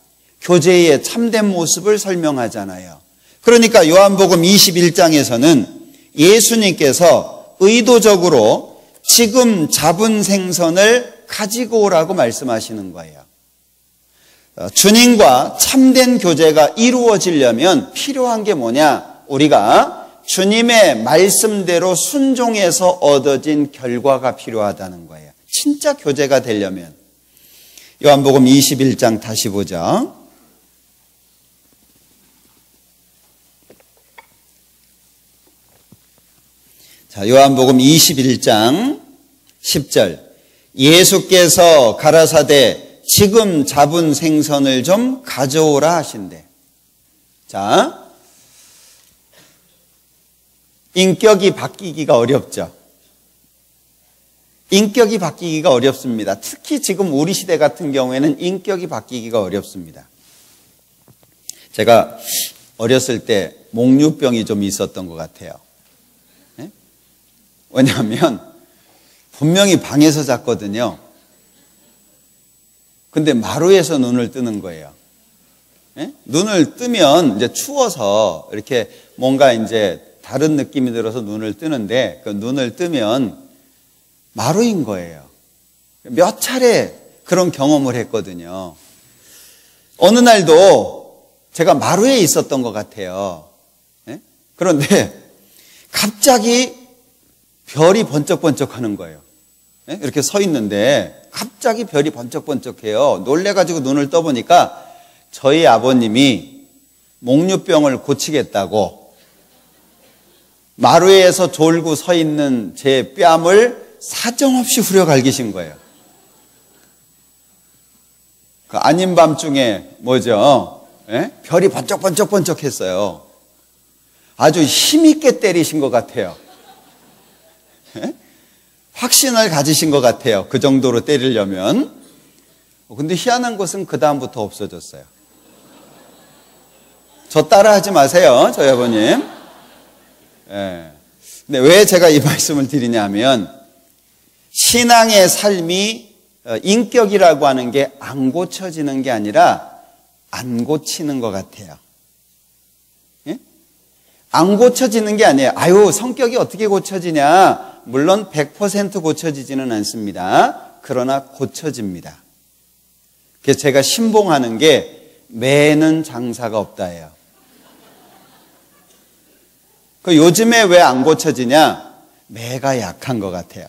교제의 참된 모습을 설명하잖아요. 그러니까 요한복음 21장에서는 예수님께서 의도적으로 지금 잡은 생선을 가지고 오라고 말씀하시는 거예요. 주님과 참된 교제가 이루어지려면 필요한 게 뭐냐? 우리가 주님의 말씀대로 순종해서 얻어진 결과가 필요하다는 거예요. 진짜 교제가 되려면. 요한복음 21장 다시 보죠. 자, 요한복음 21장 10절. 예수께서 가라사대 지금 잡은 생선을 좀 가져오라 하신대. 자, 인격이 바뀌기가 어렵죠. 인격이 바뀌기가 어렵습니다. 특히 지금 우리 시대 같은 경우에는 인격이 바뀌기가 어렵습니다. 제가 어렸을 때 목류병이 좀 있었던 것 같아요. 네? 왜냐하면 분명히 방에서 잤거든요. 근데 마루에서 눈을 뜨는 거예요. 네? 눈을 뜨면 이제 추워서 이렇게 뭔가 이제 다른 느낌이 들어서 눈을 뜨는데, 그 눈을 뜨면 마루인 거예요. 몇 차례 그런 경험을 했거든요. 어느 날도 제가 마루에 있었던 것 같아요. 네? 그런데 갑자기 별이 번쩍번쩍 하는 거예요. 네? 이렇게 서 있는데 갑자기 별이 번쩍번쩍해요. 놀래가지고 눈을 떠보니까 저희 아버님이 목류병을 고치겠다고 마루에서 졸고 서 있는 제 뺨을 사정없이 후려갈기신 거예요. 그 아닌 밤중에 뭐죠? 예? 별이 번쩍번쩍 했어요. 아주 힘있게 때리신 것 같아요. 예? 확신을 가지신 것 같아요. 그 정도로 때리려면. 근데 희한한 것은 그 다음부터 없어졌어요. 저 따라하지 마세요, 저희 아버님. 예. 근데 왜 제가 이 말씀을 드리냐면, 신앙의 삶이 인격이라고 하는 게 안 고쳐지는 게 아니라 안 고치는 것 같아요. 예? 안 고쳐지는 게 아니에요. 아유, 성격이 어떻게 고쳐지냐? 물론 100% 고쳐지지는 않습니다. 그러나 고쳐집니다. 그래서 제가 신봉하는 게 매는 장사가 없다예요. 그 요즘에 왜 안 고쳐지냐? 매가 약한 것 같아요.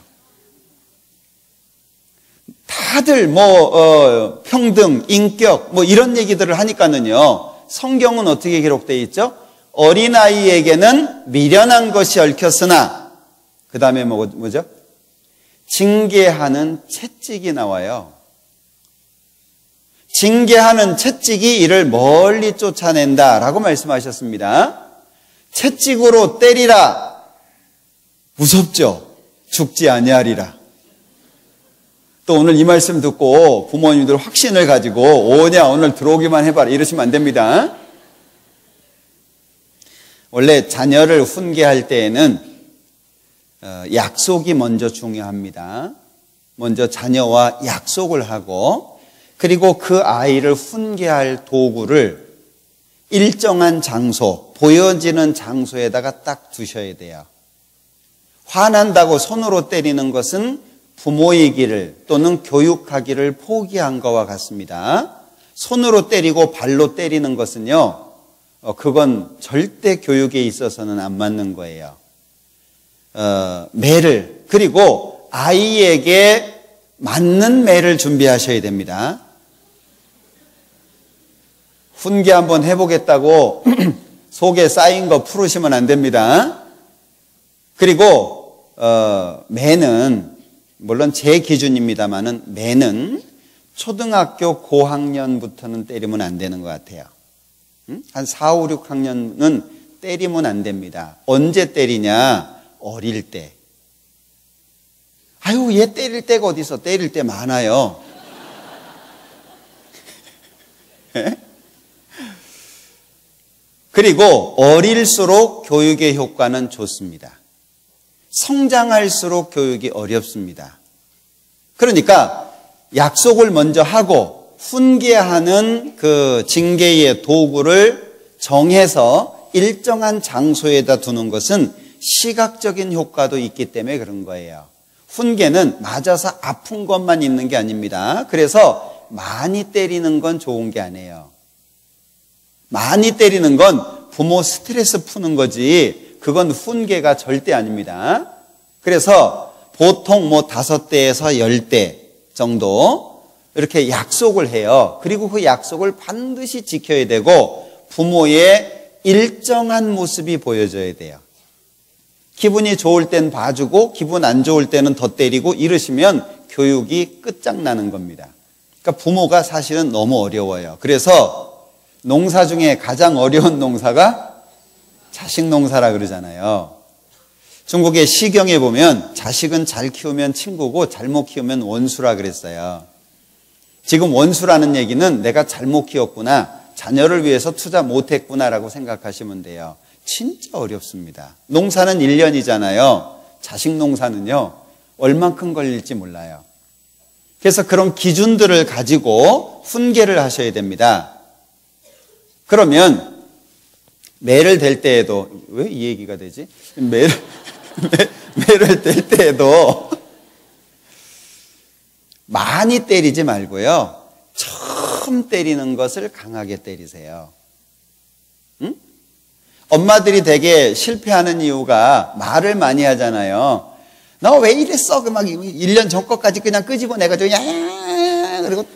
다들 평등, 인격 이런 얘기들을 하니까는요. 성경은 어떻게 기록되어 있죠? 어린아이에게는 미련한 것이 얽혔으나 그 다음에 뭐죠? 징계하는 채찍이 나와요. 징계하는 채찍이 이를 멀리 쫓아낸다라고 말씀하셨습니다. 채찍으로 때리라. 무섭죠? 죽지 아니하리라. 또 오늘 이 말씀 듣고 부모님들 확신을 가지고 오냐 오늘 들어오기만 해봐라 이러시면 안 됩니다. 원래 자녀를 훈계할 때에는 약속이 먼저 중요합니다. 먼저 자녀와 약속을 하고 그리고 그 아이를 훈계할 도구를 일정한 장소, 보여지는 장소에다가 딱 두셔야 돼요. 화난다고 손으로 때리는 것은 부모이기를 또는 교육하기를 포기한 것과 같습니다. 손으로 때리고 발로 때리는 것은요, 그건 절대 교육에 있어서는 안 맞는 거예요. 매를, 그리고 아이에게 맞는 매를 준비하셔야 됩니다. 훈계 한번 해보겠다고 속에 쌓인 거 풀으시면 안 됩니다. 그리고 매는 물론 제 기준입니다만은 매는 초등학교 고학년부터는 때리면 안 되는 것 같아요. 한 4, 5, 6학년은 때리면 안 됩니다. 언제 때리냐? 어릴 때. 아유, 얘 때릴 때가 어디서 때릴 때 많아요. 그리고 어릴수록 교육의 효과는 좋습니다. 성장할수록 교육이 어렵습니다. 그러니까 약속을 먼저 하고 훈계하는 그 징계의 도구를 정해서 일정한 장소에다 두는 것은 시각적인 효과도 있기 때문에 그런 거예요. 훈계는 맞아서 아픈 것만 있는 게 아닙니다. 그래서 많이 때리는 건 좋은 게 아니에요. 많이 때리는 건 부모 스트레스 푸는 거지 그건 훈계가 절대 아닙니다. 그래서 보통 5대에서 10대 정도 이렇게 약속을 해요. 그리고 그 약속을 반드시 지켜야 되고 부모의 일정한 모습이 보여져야 돼요. 기분이 좋을 땐 봐주고 기분 안 좋을 때는 더 때리고 이러시면 교육이 끝장나는 겁니다. 그러니까 부모가 사실은 너무 어려워요. 그래서 농사 중에 가장 어려운 농사가 자식 농사라 그러잖아요. 중국의 시경에 보면 자식은 잘 키우면 친구고 잘못 키우면 원수라 그랬어요. 지금 원수라는 얘기는 내가 잘못 키웠구나, 자녀를 위해서 투자 못했구나라고 생각하시면 돼요. 진짜 어렵습니다. 농사는 1년이잖아요. 자식 농사는요, 얼만큼 걸릴지 몰라요. 그래서 그런 기준들을 가지고 훈계를 하셔야 됩니다. 그러면 매를 댈 때에도, 왜 이 얘기가 되지? 매를 댈 때에도 많이 때리지 말고요, 처음 때리는 것을 강하게 때리세요. 응? 엄마들이 되게 실패하는 이유가 말을 많이 하잖아요. 너 왜 이랬어? 그 막 1년 전 것까지 그냥 끄집어내가지고 야 그리고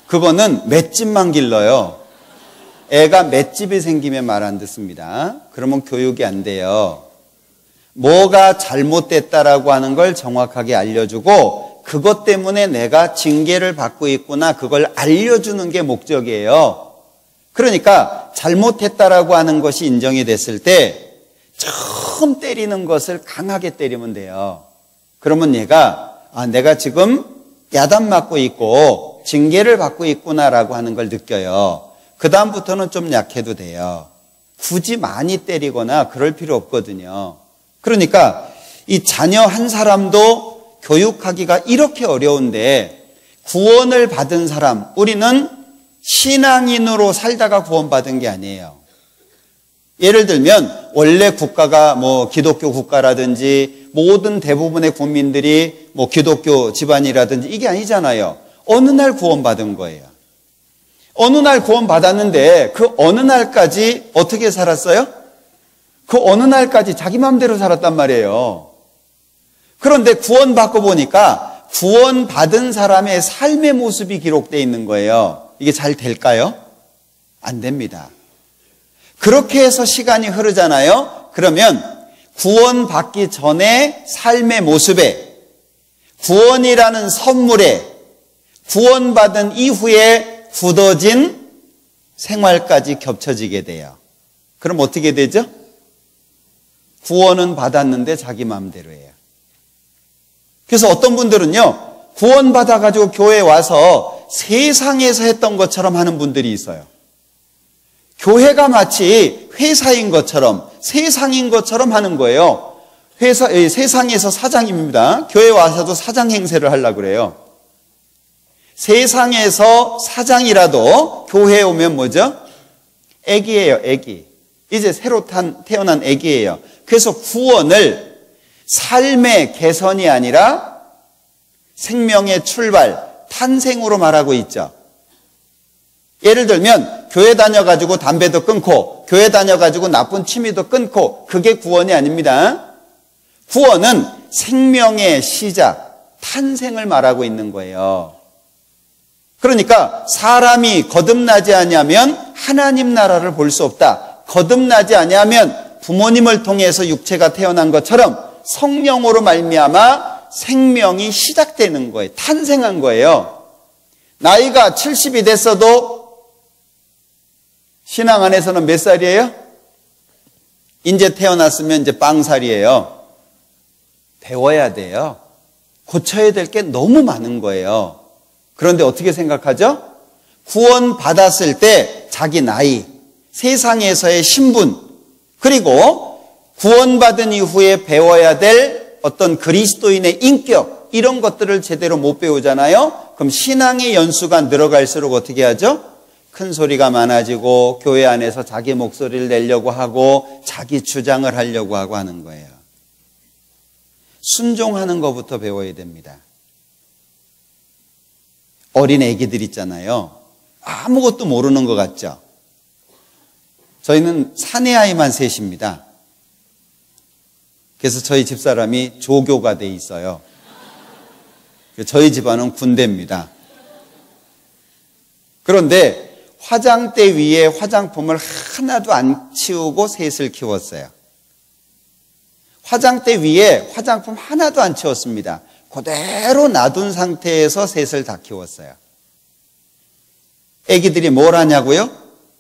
그거는 맷집만 길러요. 애가 맷집이 생기면 말 안 듣습니다. 그러면 교육이 안 돼요. 뭐가 잘못됐다라고 하는 걸 정확하게 알려주고 그것 때문에 내가 징계를 받고 있구나, 그걸 알려주는 게 목적이에요. 그러니까 잘못했다라고 하는 것이 인정이 됐을 때 처음 때리는 것을 강하게 때리면 돼요. 그러면 얘가 내가 지금 야단 맞고 있고 징계를 받고 있구나라고 하는 걸 느껴요. 그 다음부터는 좀 약해도 돼요. 굳이 많이 때리거나 그럴 필요 없거든요. 그러니까 이 자녀 한 사람도 교육하기가 이렇게 어려운데 구원을 받은 사람, 우리는 신앙인으로 살다가 구원받은 게 아니에요. 예를 들면 원래 국가가 뭐 기독교 국가라든지 모든 대부분의 국민들이 뭐 기독교 집안이라든지 이게 아니잖아요. 어느 날 구원받은 거예요. 어느 날 구원받았는데 그 어느 날까지 어떻게 살았어요? 그 어느 날까지 자기 마음대로 살았단 말이에요. 그런데 구원받고 보니까 구원받은 사람의 삶의 모습이 기록되어 있는 거예요. 이게 잘 될까요? 안 됩니다. 그렇게 해서 시간이 흐르잖아요. 그러면 구원받기 전에 삶의 모습에, 구원이라는 선물에, 구원받은 이후에 굳어진 생활까지 겹쳐지게 돼요. 그럼 어떻게 되죠? 구원은 받았는데 자기 마음대로 해요. 그래서 어떤 분들은요, 구원받아가지고 교회에 와서 세상에서 했던 것처럼 하는 분들이 있어요. 교회가 마치 회사인 것처럼, 세상인 것처럼 하는 거예요. 세상에서 사장입니다. 교회 와서도 사장 행세를 하려고 그래요. 세상에서 사장이라도 교회에 오면 뭐죠? 애기예요, 애기. 이제 새로 태어난 애기예요. 그래서 구원을 삶의 개선이 아니라 생명의 출발, 탄생으로 말하고 있죠. 예를 들면 교회 다녀가지고 담배도 끊고 교회 다녀가지고 나쁜 취미도 끊고 그게 구원이 아닙니다. 구원은 생명의 시작, 탄생을 말하고 있는 거예요. 그러니까 사람이 거듭나지 아니하면 하나님 나라를 볼 수 없다. 거듭나지 아니하면 부모님을 통해서 육체가 태어난 것처럼 성령으로 말미암아 생명이 시작되는 거예요. 탄생한 거예요. 나이가 70이 됐어도 신앙 안에서는 몇 살이에요? 이제 태어났으면 이제 빵살이에요. 배워야 돼요. 고쳐야 될 게 너무 많은 거예요. 그런데 어떻게 생각하죠? 구원 받았을 때 자기 나이, 세상에서의 신분, 그리고 구원받은 이후에 배워야 될 어떤 그리스도인의 인격, 이런 것들을 제대로 못 배우잖아요. 그럼 신앙의 연수가 늘어갈수록 어떻게 하죠? 큰 소리가 많아지고 교회 안에서 자기 목소리를 내려고 하고 자기 주장을 하려고 하고 하는 거예요. 순종하는 것부터 배워야 됩니다. 어린 애기들 있잖아요. 아무것도 모르는 것 같죠? 저희는 사내 아이만 셋입니다. 그래서 저희 집사람이 조교가 돼 있어요. 저희 집안은 군대입니다. 그런데 화장대 위에 화장품을 하나도 안 치우고 셋을 키웠어요. 화장대 위에 화장품 하나도 안 치웠습니다. 그대로 놔둔 상태에서 셋을 다 키웠어요. 애기들이 뭘 하냐고요?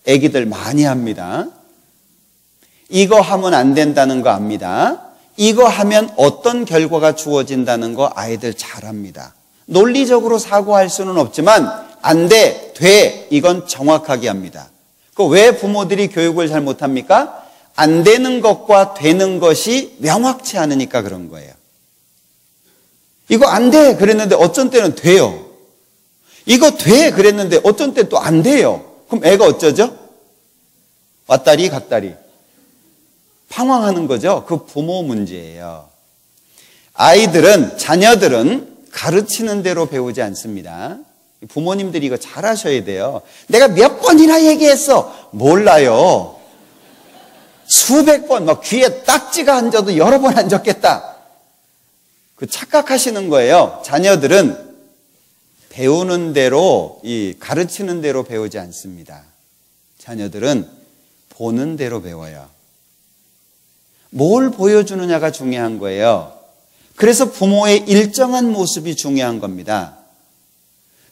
애기들 많이 합니다. 이거 하면 안 된다는 거 압니다. 이거 하면 어떤 결과가 주어진다는 거 아이들 잘 압니다. 논리적으로 사고할 수는 없지만 안 돼, 돼, 이건 정확하게 합니다. 왜 부모들이 교육을 잘 못합니까? 안 되는 것과 되는 것이 명확치 않으니까 그런 거예요. 이거 안 돼 그랬는데 어쩐 때는 돼요. 이거 돼 그랬는데 어쩐 때는 또 안 돼요. 그럼 애가 어쩌죠? 왔다리 갔다리 방황하는 거죠. 그 부모 문제예요. 아이들은, 자녀들은 가르치는 대로 배우지 않습니다. 부모님들이 이거 잘 하셔야 돼요. 내가 몇 번이나 얘기했어. 몰라요. 수백 번, 막 귀에 딱지가 앉아도 여러 번 앉았겠다. 그 착각하시는 거예요. 자녀들은 배우는 대로, 가르치는 대로 배우지 않습니다. 자녀들은 보는 대로 배워요. 뭘 보여주느냐가 중요한 거예요. 그래서 부모의 일정한 모습이 중요한 겁니다.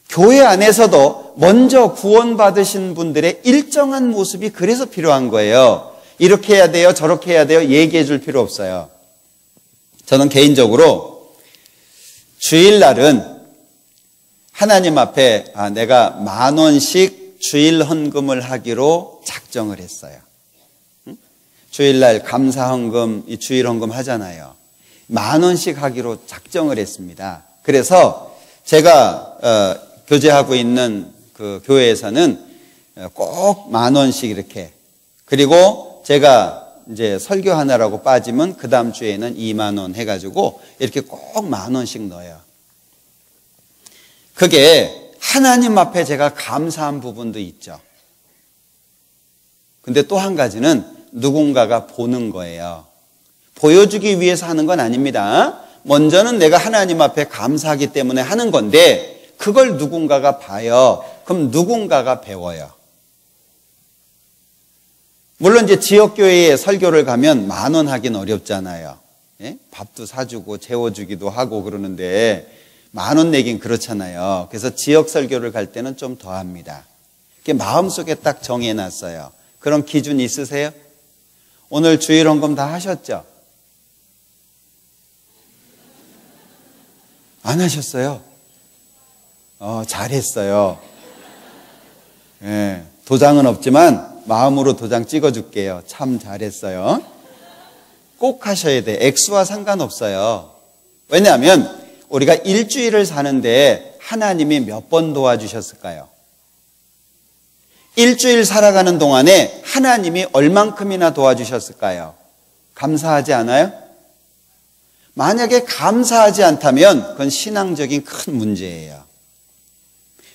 교회 안에서도 먼저 구원받으신 분들의 일정한 모습이 그래서 필요한 거예요. 이렇게 해야 돼요, 저렇게 해야 돼요, 얘기해 줄 필요 없어요. 저는 개인적으로 주일날은 하나님 앞에 내가 10,000원씩 주일 헌금을 하기로 작정을 했어요. 주일날 감사헌금, 이 주일 헌금 하잖아요. 10,000원씩 하기로 작정을 했습니다. 그래서 제가 교제하고 있는 그 교회에서는 꼭 10,000원씩 이렇게, 그리고 제가 이제 설교하느라고 빠지면 그 다음 주에는 20,000원 해가지고 이렇게 꼭 10,000원씩 넣어요. 그게 하나님 앞에 제가 감사한 부분도 있죠. 근데 또 한 가지는 누군가가 보는 거예요. 보여주기 위해서 하는 건 아닙니다. 먼저는 내가 하나님 앞에 감사하기 때문에 하는 건데 그걸 누군가가 봐요. 그럼 누군가가 배워요. 물론 이제 지역교회에 설교를 가면 10,000원 하긴 어렵잖아요. 예? 밥도 사주고 재워주기도 하고 그러는데 10,000원 내긴 그렇잖아요. 그래서 지역 설교를 갈 때는 좀 더 합니다. 그게 마음속에 딱 정해놨어요. 그런 기준 있으세요? 오늘 주일 헌금 다 하셨죠? 안 하셨어요? 잘했어요. 예, 도장은 없지만 마음으로 도장 찍어줄게요. 참 잘했어요. 꼭 하셔야 돼. 액수와 상관없어요. 왜냐하면 우리가 일주일을 사는데 하나님이 몇 번 도와주셨을까요? 일주일 살아가는 동안에 하나님이 얼만큼이나 도와주셨을까요? 감사하지 않아요? 만약에 감사하지 않다면 그건 신앙적인 큰 문제예요.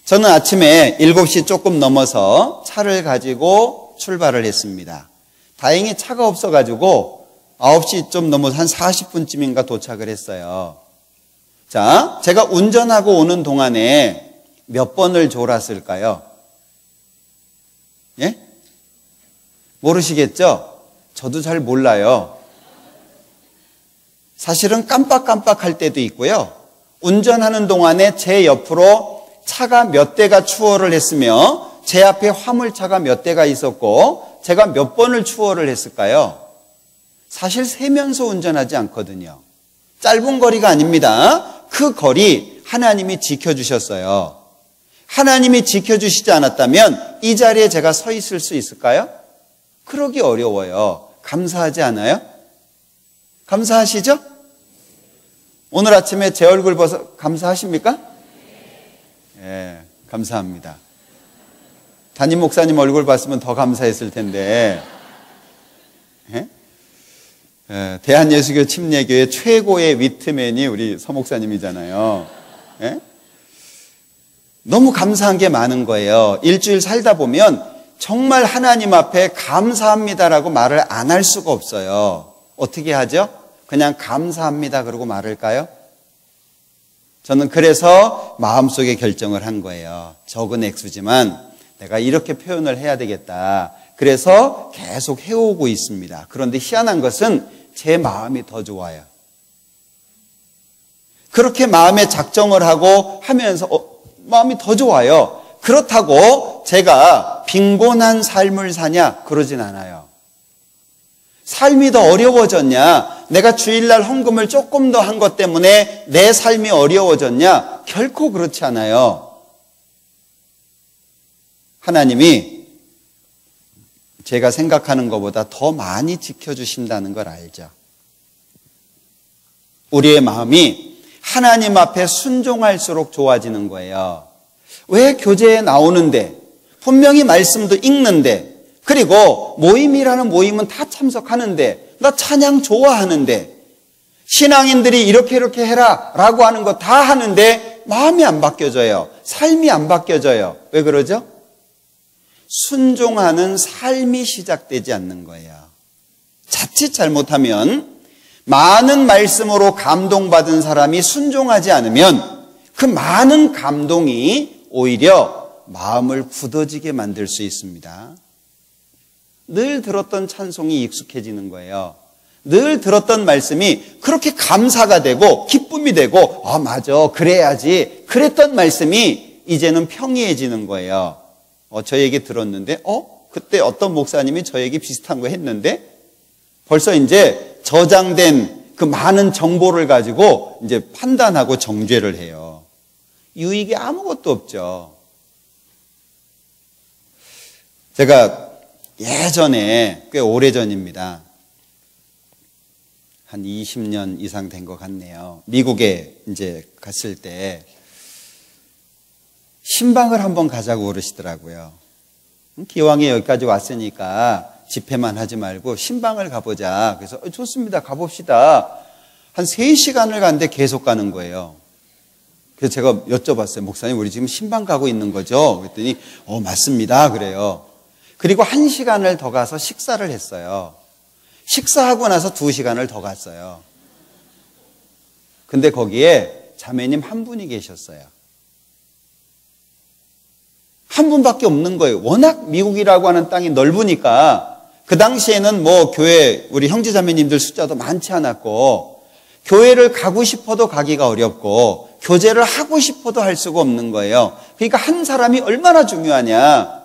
저는 아침에 7시 조금 넘어서 차를 가지고 출발을 했습니다. 다행히 차가 없어가지고 9시 좀 넘어서 한 40분쯤인가 도착을 했어요. 자, 제가 운전하고 오는 동안에 몇 번을 졸았을까요? 예? 모르시겠죠? 저도 잘 몰라요. 사실은 깜빡깜빡할 때도 있고요. 운전하는 동안에 제 옆으로 차가 몇 대가 추월을 했으며 제 앞에 화물차가 몇 대가 있었고 제가 몇 번을 추월을 했을까요? 사실 세면서 운전하지 않거든요. 짧은 거리가 아닙니다. 그 거리 하나님이 지켜주셨어요. 하나님이 지켜주시지 않았다면 이 자리에 제가 서 있을 수 있을까요? 그러기 어려워요. 감사하지 않아요? 감사하시죠? 오늘 아침에 제 얼굴 봐서 감사하십니까? 예, 감사합니다. 담임 목사님 얼굴 봤으면 더 감사했을 텐데. 예? 대한예수교 침례교회 최고의 위트맨이 우리 서 목사님이잖아요. 예? 너무 감사한 게 많은 거예요. 일주일 살다 보면 정말 하나님 앞에 감사합니다라고 말을 안 할 수가 없어요. 어떻게 하죠? 그냥 감사합니다 그러고 말을까요? 저는 그래서 마음속에 결정을 한 거예요. 적은 액수지만 내가 이렇게 표현을 해야 되겠다. 그래서 계속 해오고 있습니다. 그런데 희한한 것은 제 마음이 더 좋아요. 그렇게 마음에 작정을 하고 하면서 마음이 더 좋아요. 그렇다고 제가 빈곤한 삶을 사냐? 그러진 않아요. 삶이 더 어려워졌냐? 내가 주일날 헌금을 조금 더 한 것 때문에 내 삶이 어려워졌냐? 결코 그렇지 않아요. 하나님이 제가 생각하는 것보다 더 많이 지켜주신다는 걸 알죠. 우리의 마음이 하나님 앞에 순종할수록 좋아지는 거예요. 왜 교제에 나오는데, 분명히 말씀도 읽는데, 그리고 모임이라는 모임은 다 참석하는데, 나 찬양 좋아하는데, 신앙인들이 이렇게 해라 라고 하는 거 다 하는데 마음이 안 바뀌어져요. 삶이 안 바뀌어져요. 왜 그러죠? 순종하는 삶이 시작되지 않는 거예요. 자칫 잘못하면 많은 말씀으로 감동받은 사람이 순종하지 않으면 그 많은 감동이 오히려 마음을 굳어지게 만들 수 있습니다. 늘 들었던 찬송이 익숙해지는 거예요. 늘 들었던 말씀이 그렇게 감사가 되고 기쁨이 되고 맞아 그래야지 그랬던 말씀이 이제는 평이해지는 거예요. 저 얘기 들었는데 그때 어떤 목사님이 저 얘기 비슷한 거 했는데 벌써 이제 저장된 그 많은 정보를 가지고 이제 판단하고 정죄를 해요. 유익이 아무것도 없죠. 제가 예전에 꽤 오래전입니다. 한 20년 이상 된 것 같네요. 미국에 이제 갔을 때 신방을 한번 가자고 그러시더라고요. 기왕에 여기까지 왔으니까 집회만 하지 말고 신방을 가보자. 그래서 좋습니다. 가봅시다. 한 3시간을 갔는데 계속 가는 거예요. 그래서 제가 여쭤봤어요. 목사님 우리 지금 신방 가고 있는 거죠? 그랬더니 맞습니다. 그래요. 그리고 1시간을 더 가서 식사를 했어요. 식사하고 나서 2시간을 더 갔어요. 근데 거기에 자매님 한 분이 계셨어요. 한 분밖에 없는 거예요. 워낙 미국이라고 하는 땅이 넓으니까 그 당시에는 뭐 교회 우리 형제자매님들 숫자도 많지 않았고 교회를 가고 싶어도 가기가 어렵고 교제를 하고 싶어도 할 수가 없는 거예요. 그러니까 한 사람이 얼마나 중요하냐.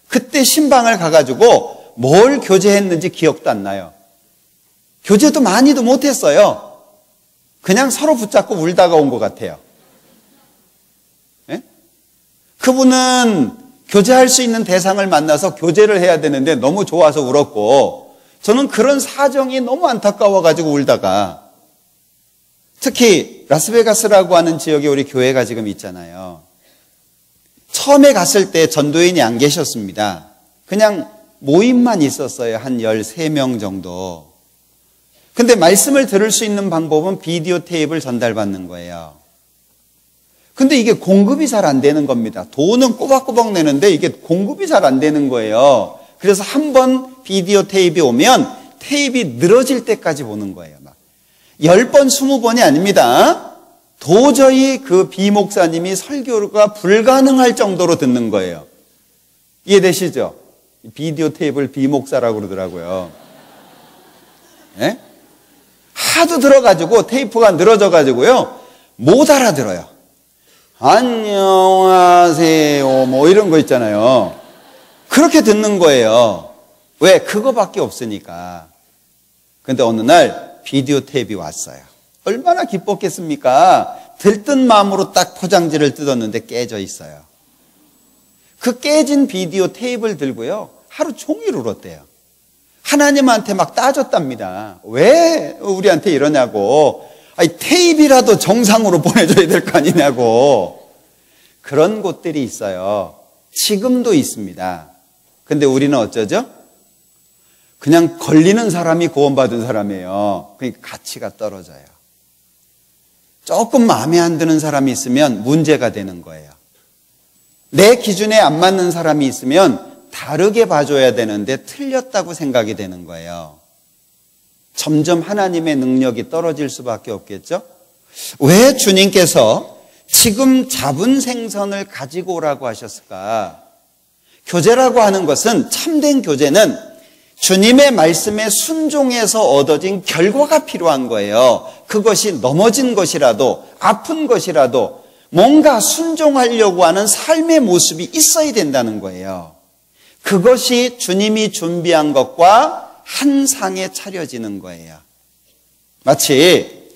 그때 신방을 가가지고 뭘 교제했는지 기억도 안 나요. 교제도 많이도 못했어요. 그냥 서로 붙잡고 울다가 온 것 같아요. 예? 그분은 교제할 수 있는 대상을 만나서 교제를 해야 되는데 너무 좋아서 울었고 저는 그런 사정이 너무 안타까워가지고 울다가 특히 라스베가스라고 하는 지역에 우리 교회가 지금 있잖아요. 처음에 갔을 때 전도인이 안 계셨습니다. 그냥 모임만 있었어요. 한 13명 정도. 근데 말씀을 들을 수 있는 방법은 비디오 테이프를 전달받는 거예요. 근데 이게 공급이 잘 안 되는 겁니다. 돈은 꼬박꼬박 내는데 이게 공급이 잘 안 되는 거예요. 그래서 한 번 비디오 테이프가 오면 테이프가 늘어질 때까지 보는 거예요. 막 10번, 20번이 아닙니다. 도저히 그 비목사님이 설교가 불가능할 정도로 듣는 거예요. 이해되시죠? 비디오 테이프를 비목사라고 그러더라고요. 예? 하도 들어가지고 테이프가 늘어져가지고요 못 알아들어요. 안녕하세요 뭐 이런 거 있잖아요. 그렇게 듣는 거예요. 왜? 그거밖에 없으니까. 근데 어느 날 비디오 테이프가 왔어요. 얼마나 기뻤겠습니까? 들뜬 마음으로 딱 포장지를 뜯었는데 깨져 있어요. 그 깨진 비디오 테이프를 들고요 하루 종일 울었대요. 하나님한테 막 따졌답니다. 왜 우리한테 이러냐고. 아니, 테이프라도 정상으로 보내줘야 될 거 아니냐고. 그런 곳들이 있어요. 지금도 있습니다. 근데 우리는 어쩌죠? 그냥 걸리는 사람이 구원받은 사람이에요. 그러니까 가치가 떨어져요. 조금 마음에 안 드는 사람이 있으면 문제가 되는 거예요. 내 기준에 안 맞는 사람이 있으면 다르게 봐줘야 되는데 틀렸다고 생각이 되는 거예요. 점점 하나님의 능력이 떨어질 수밖에 없겠죠? 왜 주님께서 지금 잡은 생선을 가지고 오라고 하셨을까? 교제라고 하는 것은, 참된 교제는 주님의 말씀에 순종해서 얻어진 결과가 필요한 거예요. 그것이 넘어진 것이라도 아픈 것이라도 뭔가 순종하려고 하는 삶의 모습이 있어야 된다는 거예요. 그것이 주님이 준비한 것과 한 상에 차려지는 거예요. 마치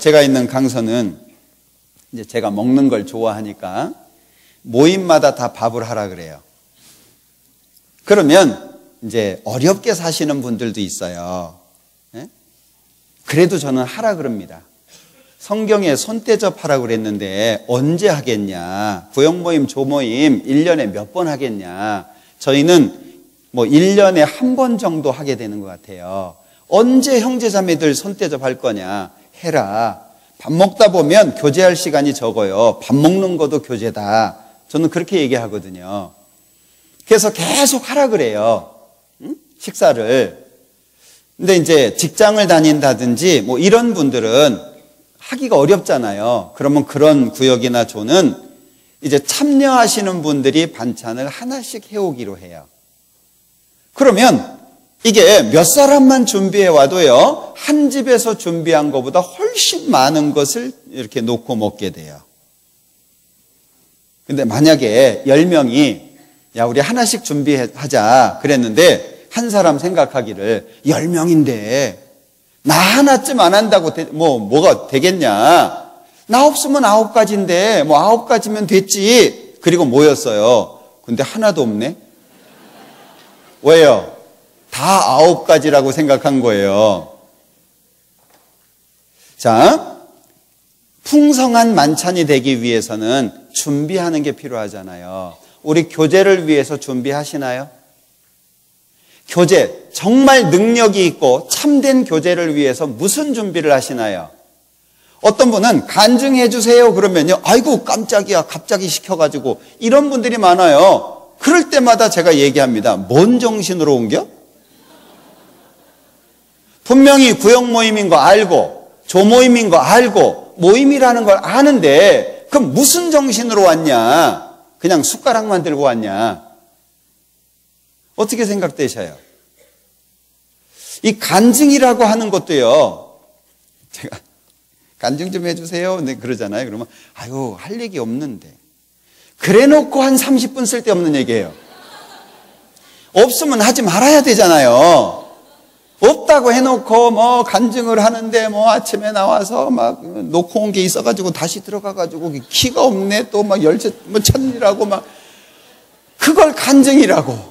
제가 있는 강서는 이제 제가 먹는 걸 좋아하니까 모임마다 다 밥을 하라 그래요. 그러면 이제 어렵게 사시는 분들도 있어요. 그래도 저는 하라 그럽니다. 성경에 손대접 하라고 그랬는데 언제 하겠냐. 구역모임, 조모임 1년에 몇 번 하겠냐. 저희는 뭐 1년에 한 번 정도 하게 되는 것 같아요. 언제 형제자매들 손대접 할 거냐. 해라. 밥 먹다 보면 교제할 시간이 적어요. 밥 먹는 것도 교제다. 저는 그렇게 얘기하거든요. 그래서 계속 하라 그래요. 식사를. 근데 이제 직장을 다닌다든지 뭐 이런 분들은 하기가 어렵잖아요. 그러면 그런 구역이나 조는 이제 참여하시는 분들이 반찬을 하나씩 해오기로 해요. 그러면 이게 몇 사람만 준비해 와도요, 한 집에서 준비한 것보다 훨씬 많은 것을 이렇게 놓고 먹게 돼요. 근데 만약에 10명이 야, 우리 하나씩 준비하자 그랬는데 한 사람 생각하기를 10명인데 나 하나쯤 안 한다고 뭐가 되겠냐. 나 없으면 9가지인데 뭐 9가지면 됐지. 그리고 모였어요. 근데 하나도 없네. 왜요? 다 9가지라고 생각한 거예요. 자, 풍성한 만찬이 되기 위해서는 준비하는 게 필요하잖아요. 우리 교제를 위해서 준비하시나요? 교제, 정말 능력이 있고 참된 교제를 위해서 무슨 준비를 하시나요? 어떤 분은 간증해 주세요 그러면요, 아이고 깜짝이야 갑자기 시켜가지고, 이런 분들이 많아요. 그럴 때마다 제가 얘기합니다. 뭔 정신으로 옮겨? 분명히 구역 모임인 거 알고 조모임인 거 알고 모임이라는 걸 아는데 그럼 무슨 정신으로 왔냐? 그냥 숟가락만 들고 왔냐? 어떻게 생각되셔요? 이 간증이라고 하는 것도요, 제가 간증 좀 해주세요 근데 그러잖아요. 그러면 아유 할 얘기 없는데, 그래 놓고 한 30분 쓸데없는 얘기예요. 없으면 하지 말아야 되잖아요. 없다고 해놓고 뭐 간증을 하는데 뭐 아침에 나와서 막 놓고 온 게 있어가지고 다시 들어가가지고 키가 없네 또 막 열쇠 뭐 찾느라고 막, 그걸 간증이라고. 아휴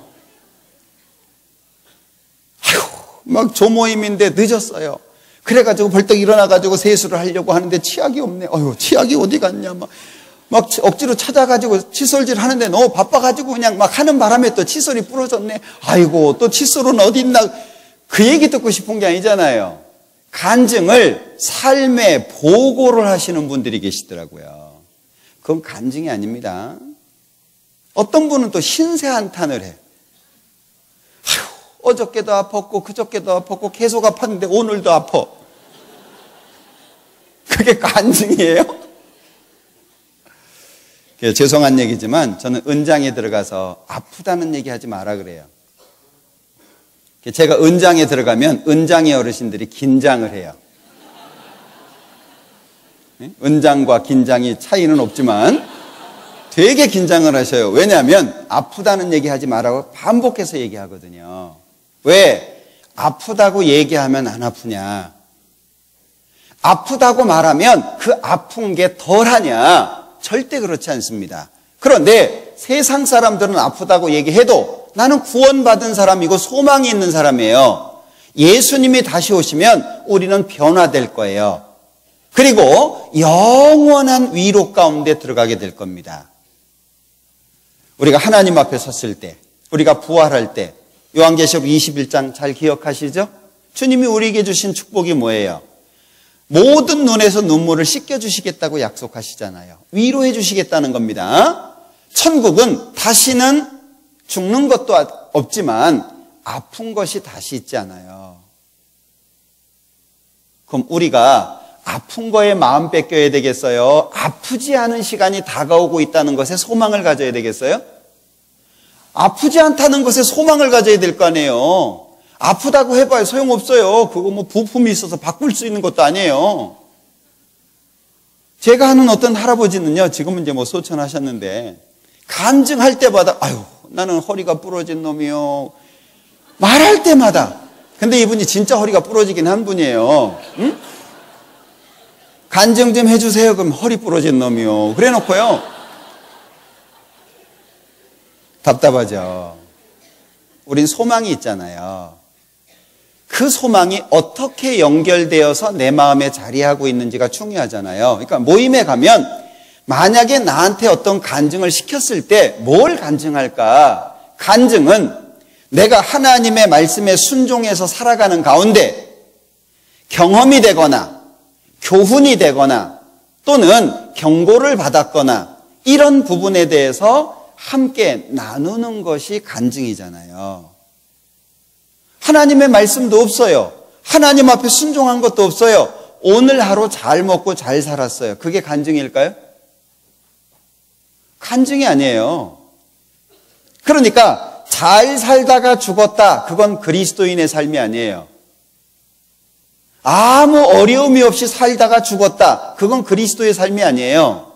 막 조모임인데 늦었어요. 그래가지고 벌떡 일어나가지고 세수를 하려고 하는데 치약이 없네. 어휴 치약이 어디 갔냐. 막 억지로 찾아가지고 칫솔질 하는데 너무 바빠가지고 그냥 막 하는 바람에 또 칫솔이 부러졌네. 아이고 또 칫솔은 어디 있나. 그 얘기 듣고 싶은 게 아니잖아요. 간증을 삶의 보고를 하시는 분들이 계시더라고요. 그건 간증이 아닙니다. 어떤 분은 또 신세 한탄을 해. 아휴, 어저께도 아팠고 그저께도 아팠고 계속 아팠는데 오늘도 아파. 그게 간증이에요? 죄송한 얘기지만 저는 은장에 들어가서 아프다는 얘기 하지 마라 그래요. 제가 은장에 들어가면 은장의 어르신들이 긴장을 해요. 은장과 긴장이 차이는 없지만 되게 긴장을 하셔요. 왜냐하면 아프다는 얘기 하지 말라고 반복해서 얘기하거든요. 왜? 아프다고 얘기하면 안 아프냐? 아프다고 말하면 그 아픈 게 덜하냐? 절대 그렇지 않습니다. 그런데 세상 사람들은 아프다고 얘기해도 나는 구원받은 사람이고 소망이 있는 사람이에요. 예수님이 다시 오시면 우리는 변화될 거예요. 그리고 영원한 위로 가운데 들어가게 될 겁니다. 우리가 하나님 앞에 섰을 때, 우리가 부활할 때, 요한계시록 21장 잘 기억하시죠? 주님이 우리에게 주신 축복이 뭐예요? 모든 눈에서 눈물을 씻겨주시겠다고 약속하시잖아요. 위로해 주시겠다는 겁니다. 천국은 다시는 죽는 것도 없지만 아픈 것이 다시 있지 않아요. 그럼 우리가 아픈 거에 마음 뺏겨야 되겠어요? 아프지 않은 시간이 다가오고 있다는 것에 소망을 가져야 되겠어요? 아프지 않다는 것에 소망을 가져야 될 거 아니에요. 아프다고 해봐야 소용없어요. 그거 뭐 부품이 있어서 바꿀 수 있는 것도 아니에요. 제가 아는 어떤 할아버지는요, 지금은 이제 뭐 소천하셨는데, 간증할 때마다, 아유, 나는 허리가 부러진 놈이요. 말할 때마다. 근데 이분이 진짜 허리가 부러지긴 한 분이에요. 응? 간증 좀 해주세요. 그럼 허리 부러진 놈이요. 그래 놓고요. 답답하죠. 우린 소망이 있잖아요. 그 소망이 어떻게 연결되어서 내 마음에 자리하고 있는지가 중요하잖아요. 그러니까 모임에 가면 만약에 나한테 어떤 간증을 시켰을 때 뭘 간증할까? 간증은 내가 하나님의 말씀에 순종해서 살아가는 가운데 경험이 되거나 교훈이 되거나 또는 경고를 받았거나 이런 부분에 대해서 함께 나누는 것이 간증이잖아요. 하나님의 말씀도 없어요. 하나님 앞에 순종한 것도 없어요. 오늘 하루 잘 먹고 잘 살았어요. 그게 간증일까요? 간증이 아니에요. 그러니까 잘 살다가 죽었다. 그건 그리스도인의 삶이 아니에요. 아무 어려움이 없이 살다가 죽었다. 그건 그리스도의 삶이 아니에요.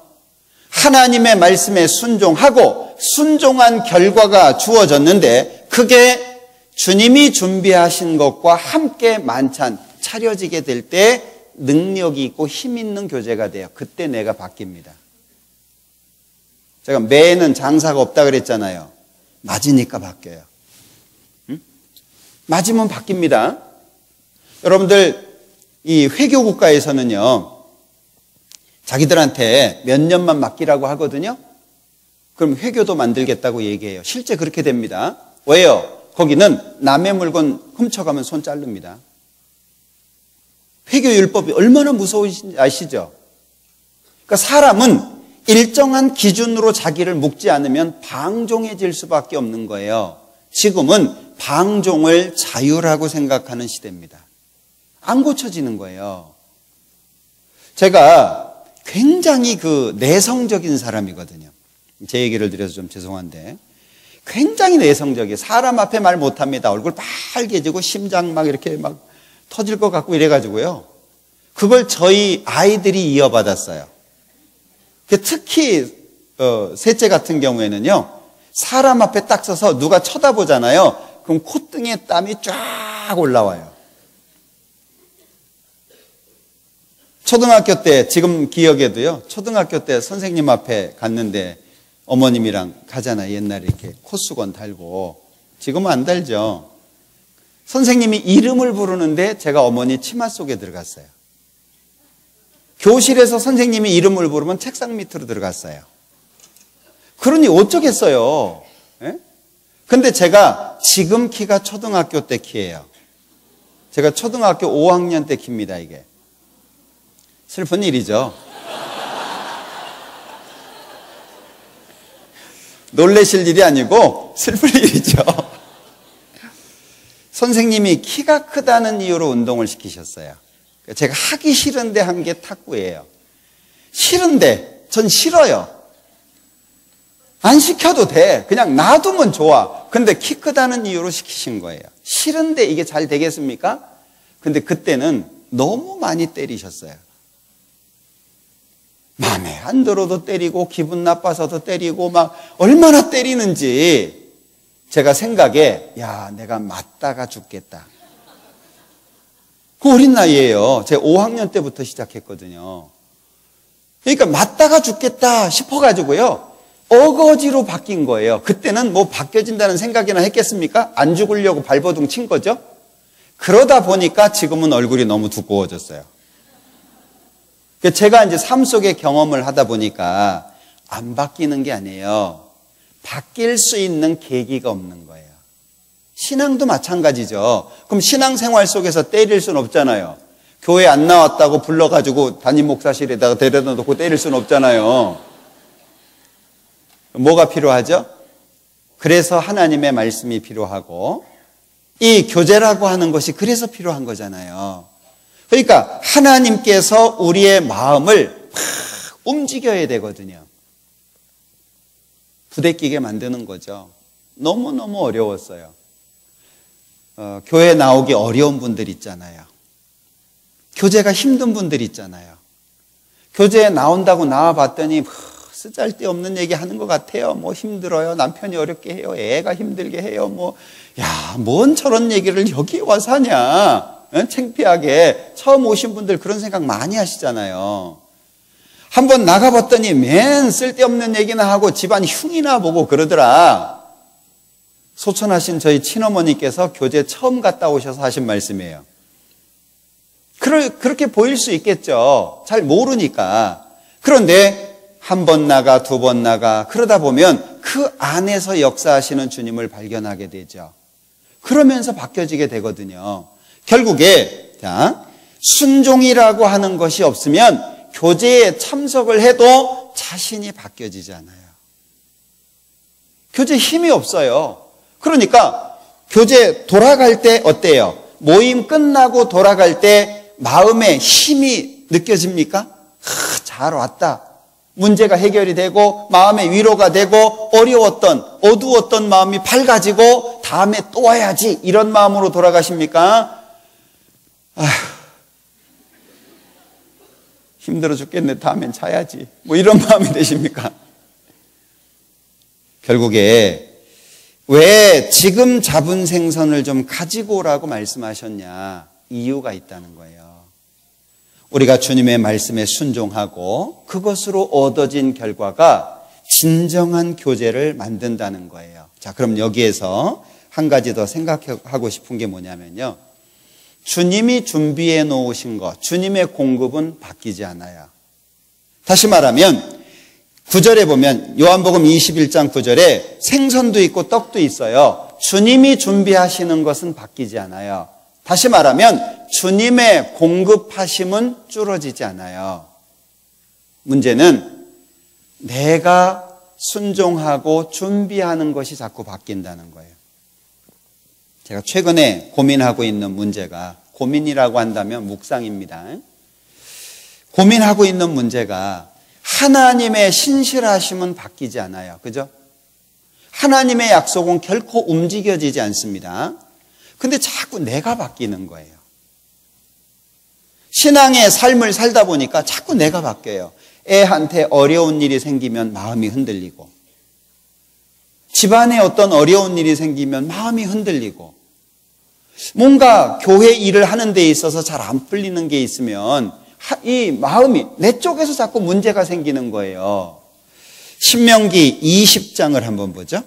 하나님의 말씀에 순종하고 순종한 결과가 주어졌는데 그게 주님이 준비하신 것과 함께 만찬 차려지게 될 때 능력이 있고 힘 있는 교제가 돼요. 그때 내가 바뀝니다. 제가 매는 장사가 없다 그랬잖아요. 맞으니까 바뀌어요. 응? 맞으면 바뀝니다. 여러분들 이 회교 국가에서는요, 자기들한테 몇 년만 맡기라고 하거든요. 그럼 회교도 만들겠다고 얘기해요. 실제 그렇게 됩니다. 왜요? 거기는 남의 물건 훔쳐가면 손 자릅니다. 회교율법이 얼마나 무서운지 아시죠? 그러니까 사람은 일정한 기준으로 자기를 묶지 않으면 방종해질 수밖에 없는 거예요. 지금은 방종을 자유라고 생각하는 시대입니다. 안 고쳐지는 거예요. 제가 굉장히 내성적인 사람이거든요. 제 얘기를 드려서 좀 죄송한데 굉장히 내성적이에요. 사람 앞에 말 못합니다. 얼굴 빨개지고 심장 막 이렇게 막 터질 것 같고 이래가지고요. 그걸 저희 아이들이 이어받았어요. 특히 셋째 같은 경우에는요. 사람 앞에 딱 서서 누가 쳐다보잖아요. 그럼 콧등에 땀이 쫙 올라와요. 초등학교 때 지금 기억에도요. 초등학교 때 선생님 앞에 갔는데 어머님이랑 가잖아요. 옛날에 이렇게 콧수건 달고. 지금은 안 달죠. 선생님이 이름을 부르는데 제가 어머니 치마 속에 들어갔어요. 교실에서 선생님이 이름을 부르면 책상 밑으로 들어갔어요. 그러니 어쩌겠어요. 예? 근데 제가 지금 키가 초등학교 때 키예요. 제가 초등학교 5학년 때 키입니다, 이게. 슬픈 일이죠. 놀라실 일이 아니고 슬픈 일이죠. 선생님이 키가 크다는 이유로 운동을 시키셨어요. 제가 하기 싫은데 한 게 탁구예요. 싫은데 전 싫어요. 안 시켜도 돼. 그냥 놔두면 좋아. 근데 키 크다는 이유로 시키신 거예요. 싫은데 이게 잘 되겠습니까? 근데 그때는 너무 많이 때리셨어요. 마음에 안 들어도 때리고 기분 나빠서도 때리고 막 얼마나 때리는지 제가 생각에 야, 내가 맞다가 죽겠다. 그 어린 나이에요. 제가 5학년 때부터 시작했거든요. 그러니까 맞다가 죽겠다 싶어가지고요. 어거지로 바뀐 거예요. 그때는 뭐 바뀌어진다는 생각이나 했겠습니까? 안 죽으려고 발버둥 친 거죠. 그러다 보니까 지금은 얼굴이 너무 두꺼워졌어요. 제가 이제 삶 속의 경험을 하다 보니까 안 바뀌는 게 아니에요. 바뀔 수 있는 계기가 없는 거예요. 신앙도 마찬가지죠. 그럼 신앙생활 속에서 때릴 수는 없잖아요. 교회 안 나왔다고 불러가지고 담임 목사실에다가 데려다 놓고 때릴 수는 없잖아요. 뭐가 필요하죠? 그래서 하나님의 말씀이 필요하고 이 교제라고 하는 것이 그래서 필요한 거잖아요. 그러니까 하나님께서 우리의 마음을 막 움직여야 되거든요. 부대끼게 만드는 거죠. 너무너무 어려웠어요. 교회 나오기 어려운 분들 있잖아요. 교제가 힘든 분들 있잖아요. 교제에 나온다고 나와봤더니 쓰잘데없는 얘기 하는 것 같아요. 뭐 힘들어요. 남편이 어렵게 해요. 애가 힘들게 해요. 뭐, 야, 뭔 저런 얘기를 여기 와서 하냐. 창피하게. 처음 오신 분들 그런 생각 많이 하시잖아요. 한번 나가봤더니 맨 쓸데없는 얘기나 하고 집안 흉이나 보고 그러더라. 소천하신 저희 친어머니께서 교제 처음 갔다 오셔서 하신 말씀이에요. 그렇게 보일 수 있겠죠. 잘 모르니까. 그런데 한 번 나가, 두 번 나가, 그러다 보면 그 안에서 역사하시는 주님을 발견하게 되죠. 그러면서 바뀌어지게 되거든요. 결국에, 순종이라고 하는 것이 없으면 교제에 참석을 해도 자신이 바뀌어지지 않아요. 교제에 힘이 없어요. 그러니까 교제 돌아갈 때 어때요? 모임 끝나고 돌아갈 때 마음에 힘이 느껴집니까? 잘 왔다. 문제가 해결이 되고 마음의 위로가 되고 어려웠던 어두웠던 마음이 밝아지고 다음에 또 와야지 이런 마음으로 돌아가십니까? 힘들어 죽겠네. 다음엔 자야지. 뭐 이런 마음이 되십니까? 결국에 왜 지금 잡은 생선을 좀 가지고 오라고 말씀하셨냐? 이유가 있다는 거예요. 우리가 주님의 말씀에 순종하고 그것으로 얻어진 결과가 진정한 교제를 만든다는 거예요. 자, 그럼 여기에서 한 가지 더 생각하고 싶은 게 뭐냐면요. 주님이 준비해 놓으신 것, 주님의 공급은 바뀌지 않아요. 다시 말하면 9절에 보면 요한복음 21장 9절에 생선도 있고 떡도 있어요. 주님이 준비하시는 것은 바뀌지 않아요. 다시 말하면 주님의 공급하심은 줄어지지 않아요. 문제는 내가 순종하고 준비하는 것이 자꾸 바뀐다는 거예요. 제가 최근에 고민하고 있는 문제가, 고민이라고 한다면 묵상입니다. 고민하고 있는 문제가 하나님의 신실하심은 바뀌지 않아요. 그죠? 하나님의 약속은 결코 움직여지지 않습니다. 근데 자꾸 내가 바뀌는 거예요. 신앙의 삶을 살다 보니까 자꾸 내가 바뀌어요. 애한테 어려운 일이 생기면 마음이 흔들리고, 집안에 어떤 어려운 일이 생기면 마음이 흔들리고, 뭔가 교회 일을 하는 데 있어서 잘 안 풀리는 게 있으면 이 마음이 내 쪽에서 자꾸 문제가 생기는 거예요. 신명기 20장을 한번 보죠.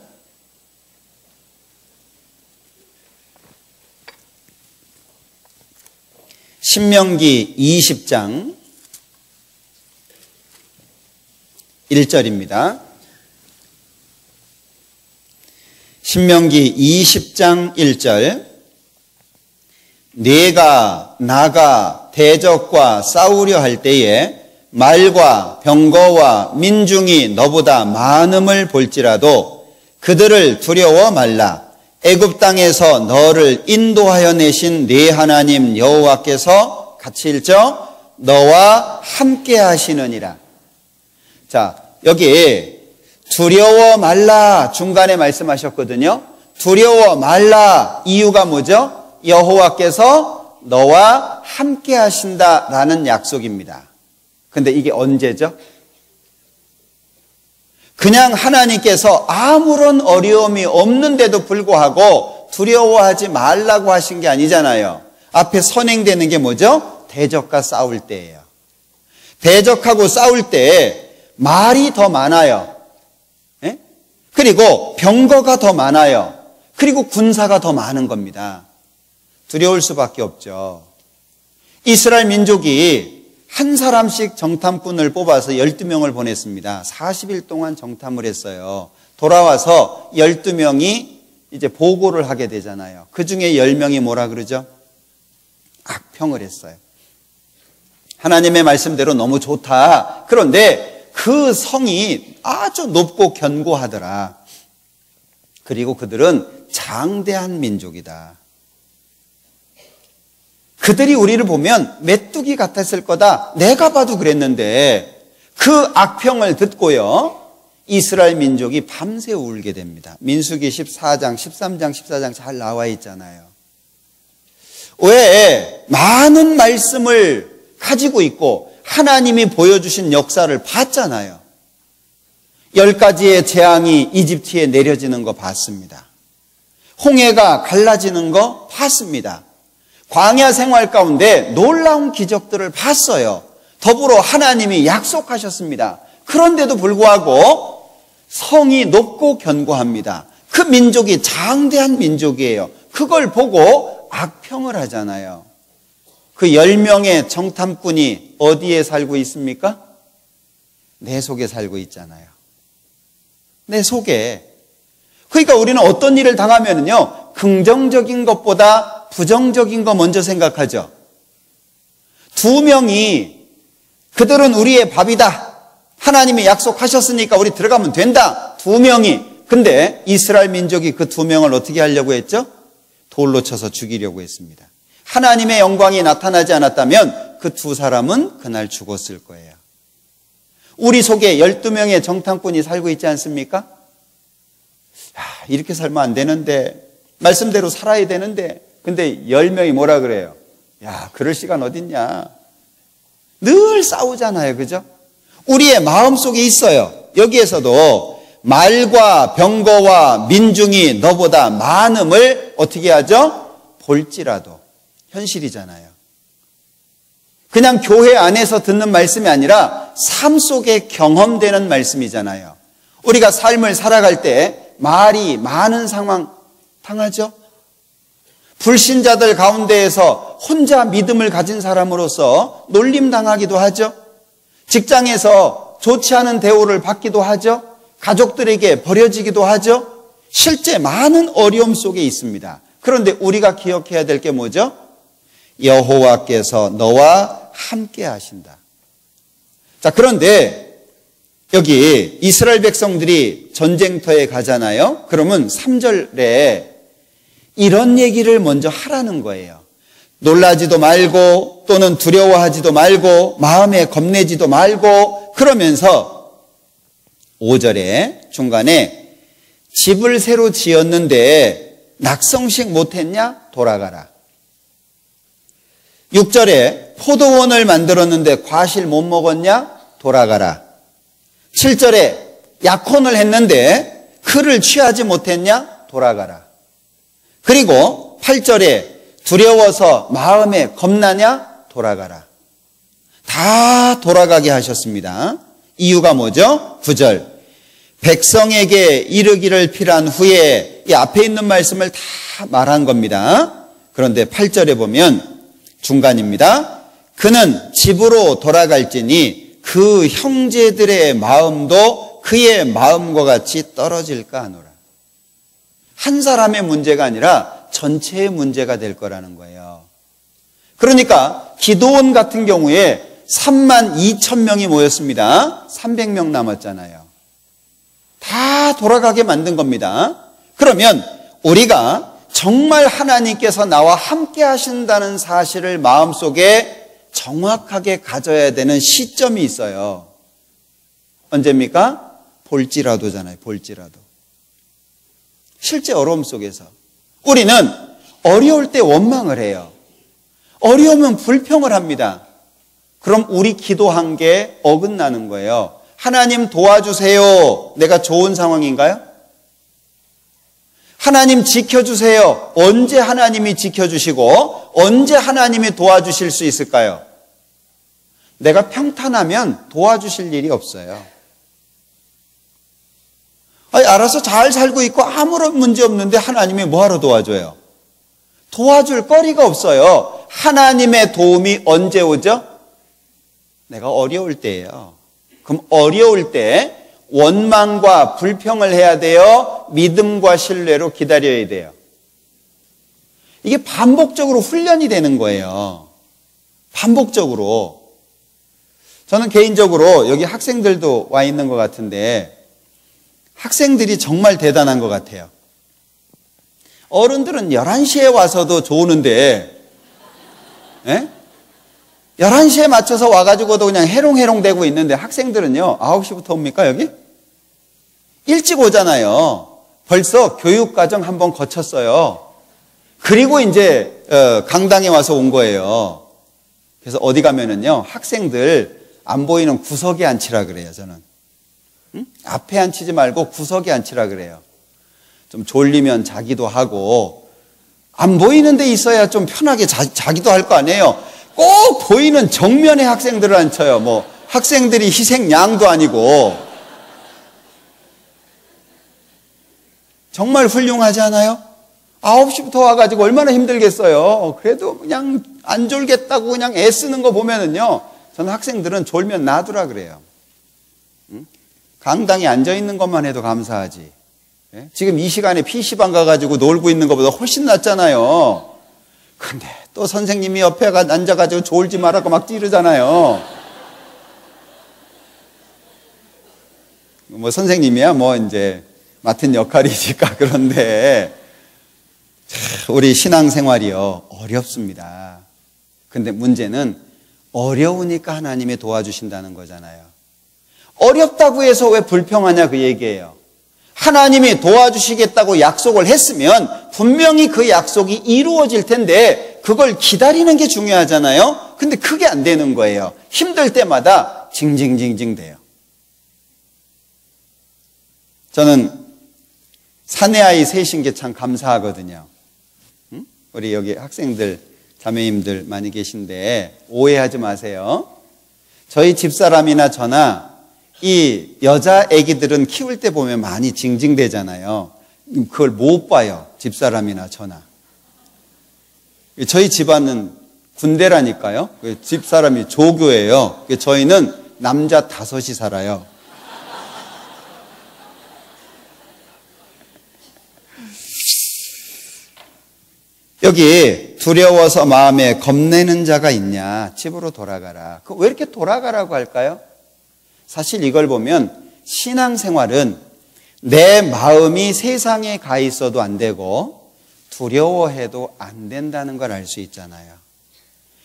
신명기 20장 1절입니다. 신명기 20장 1절. 네가 나가 대적과 싸우려 할 때에 말과 병거와 민중이 너보다 많음을 볼지라도 그들을 두려워 말라. 애굽 땅에서 너를 인도하여 내신 네 하나님 여호와께서 같이 읽죠? 너와 함께 하시느니라. 자, 여기 두려워 말라 중간에 말씀하셨거든요. 두려워 말라 이유가 뭐죠? 여호와께서 너와 함께 하신다라는 약속입니다. 근데 이게 언제죠? 그냥 하나님께서 아무런 어려움이 없는데도 불구하고 두려워하지 말라고 하신 게 아니잖아요. 앞에 선행되는 게 뭐죠? 대적과 싸울 때예요. 대적하고 싸울 때 말이 더 많아요. 예? 그리고 병거가 더 많아요. 그리고 군사가 더 많은 겁니다. 두려울 수밖에 없죠. 이스라엘 민족이 한 사람씩 정탐꾼을 뽑아서 12명을 보냈습니다. 40일 동안 정탐을 했어요. 돌아와서 12명이 이제 보고를 하게 되잖아요. 그 중에 10명이 뭐라 그러죠? 악평을 했어요. 하나님의 말씀대로 너무 좋다. 그런데 그 성이 아주 높고 견고하더라. 그리고 그들은 장대한 민족이다. 그들이 우리를 보면 메뚜기 같았을 거다. 내가 봐도 그랬는데 그 악평을 듣고요. 이스라엘 민족이 밤새 울게 됩니다. 민수기 14장, 13장, 14장 잘 나와 있잖아요. 왜 많은 말씀을 가지고 있고 하나님이 보여주신 역사를 봤잖아요. 10가지의 재앙이 이집트에 내려지는 거 봤습니다. 홍해가 갈라지는 거 봤습니다. 광야 생활 가운데 놀라운 기적들을 봤어요. 더불어 하나님이 약속하셨습니다. 그런데도 불구하고 성이 높고 견고합니다. 그 민족이 장대한 민족이에요. 그걸 보고 악평을 하잖아요. 그 10명의 정탐꾼이 어디에 살고 있습니까? 내 속에 살고 있잖아요. 내 속에. 그러니까 우리는 어떤 일을 당하면요, 긍정적인 것보다 부정적인 거 먼저 생각하죠. 2명이 그들은 우리의 밥이다. 하나님이 약속하셨으니까 우리 들어가면 된다. 2명이. 근데 이스라엘 민족이 그 2명을 어떻게 하려고 했죠? 돌로 쳐서 죽이려고 했습니다. 하나님의 영광이 나타나지 않았다면 그 2사람은 그날 죽었을 거예요. 우리 속에 12명의 정탐꾼이 살고 있지 않습니까? 이렇게 살면 안 되는데, 말씀대로 살아야 되는데, 근데 10명이 뭐라 그래요? 야, 그럴 시간 어딨냐? 늘 싸우잖아요. 그죠? 우리의 마음속에 있어요. 여기에서도 말과 병거와 민중이 너보다 많음을 어떻게 하죠? 볼지라도. 현실이잖아요. 그냥 교회 안에서 듣는 말씀이 아니라 삶 속에 경험되는 말씀이잖아요. 우리가 삶을 살아갈 때 말이 많은 상황 당하죠? 불신자들 가운데에서 혼자 믿음을 가진 사람으로서 놀림당하기도 하죠. 직장에서 좋지 않은 대우를 받기도 하죠. 가족들에게 버려지기도 하죠. 실제 많은 어려움 속에 있습니다. 그런데 우리가 기억해야 될 게 뭐죠? 여호와께서 너와 함께 하신다. 자, 그런데 여기 이스라엘 백성들이 전쟁터에 가잖아요. 그러면 3절에 이런 얘기를 먼저 하라는 거예요. 놀라지도 말고 또는 두려워하지도 말고 마음에 겁내지도 말고 그러면서 5절에 중간에 집을 새로 지었는데 낙성식 못했냐? 돌아가라. 6절에 포도원을 만들었는데 과실 못 먹었냐? 돌아가라. 7절에 약혼을 했는데 그를 취하지 못했냐? 돌아가라. 그리고 8절에 두려워서 마음에 겁나냐? 돌아가라. 다 돌아가게 하셨습니다. 이유가 뭐죠? 9절. 백성에게 이르기를 필요한 후에 이 앞에 있는 말씀을 다 말한 겁니다. 그런데 8절에 보면 중간입니다. 그는 집으로 돌아갈지니 그 형제들의 마음도 그의 마음과 같이 떨어질까 하노라. 한 사람의 문제가 아니라 전체의 문제가 될 거라는 거예요. 그러니까 기드온 같은 경우에 32,000명이 모였습니다. 300명 남았잖아요. 다 돌아가게 만든 겁니다. 그러면 우리가 정말 하나님께서 나와 함께 하신다는 사실을 마음속에 정확하게 가져야 되는 시점이 있어요. 언제입니까? 볼지라도잖아요. 볼지라도. 실제 어려움 속에서 우리는 어려울 때 원망을 해요. 어려우면 불평을 합니다. 그럼 우리 기도한 게 어긋나는 거예요. 하나님 도와주세요. 내가 좋은 상황인가요? 하나님 지켜주세요. 언제 하나님이 지켜주시고 언제 하나님이 도와주실 수 있을까요? 내가 평탄하면 도와주실 일이 없어요. 아니, 알아서 잘 살고 있고 아무런 문제 없는데 하나님이 뭐하러 도와줘요? 도와줄 거리가 없어요. 하나님의 도움이 언제 오죠? 내가 어려울 때예요. 그럼 어려울 때 원망과 불평을 해야 돼요? 믿음과 신뢰로 기다려야 돼요? 이게 반복적으로 훈련이 되는 거예요. 반복적으로. 저는 개인적으로 여기 학생들도 와 있는 것 같은데 학생들이 정말 대단한 것 같아요. 어른들은 11시에 와서도 좋으는데 11시에 맞춰서 와가지고도 그냥 해롱해롱 되고 있는데 학생들은요 9시부터 옵니까 여기? 일찍 오잖아요. 벌써 교육과정 한번 거쳤어요. 그리고 이제 강당에 와서 온 거예요. 그래서 어디 가면은요 학생들 안 보이는 구석에 앉히라 그래요. 저는 앞에 앉히지 말고 구석에 앉히라 그래요. 좀 졸리면 자기도 하고 안 보이는 데 있어야 좀 편하게 자기도 할 거 아니에요. 꼭 보이는 정면에 학생들을 앉혀요. 뭐 학생들이 희생양도 아니고. 정말 훌륭하지 않아요? 9시부터 와가지고 얼마나 힘들겠어요. 그래도 그냥 안 졸겠다고 그냥 애쓰는 거 보면은요 저는 학생들은 졸면 놔두라 그래요. 강당에 앉아있는 것만 해도 감사하지. 지금 이 시간에 PC방 가가지고 놀고 있는 것보다 훨씬 낫잖아요. 근데 또 선생님이 옆에 앉아가지고 졸지 말라고 막 찌르잖아요. 뭐 선생님이야 뭐 이제 맡은 역할이니까. 그런데 우리 신앙생활이요 어렵습니다. 근데 문제는 어려우니까 하나님이 도와주신다는 거잖아요. 어렵다고 해서 왜 불평하냐 그 얘기예요. 하나님이 도와주시겠다고 약속을 했으면 분명히 그 약속이 이루어질 텐데 그걸 기다리는 게 중요하잖아요. 근데 그게 안 되는 거예요. 힘들 때마다 징징징징 돼요. 저는 사내아이 셋인 게 참 감사하거든요. 우리 여기 학생들, 자매님들 많이 계신데 오해하지 마세요. 저희 집사람이나 저나 이 여자 애기들은 키울 때 보면 많이 징징대잖아요. 그걸 못 봐요. 집사람이나 저나. 저희 집안은 군대라니까요. 집사람이 조교예요. 저희는 남자 5이 살아요. 여기 두려워서 마음에 겁내는 자가 있냐? 집으로 돌아가라. 왜 이렇게 돌아가라고 할까요? 사실 이걸 보면 신앙생활은 내 마음이 세상에 가 있어도 안 되고 두려워해도 안 된다는 걸 알 수 있잖아요.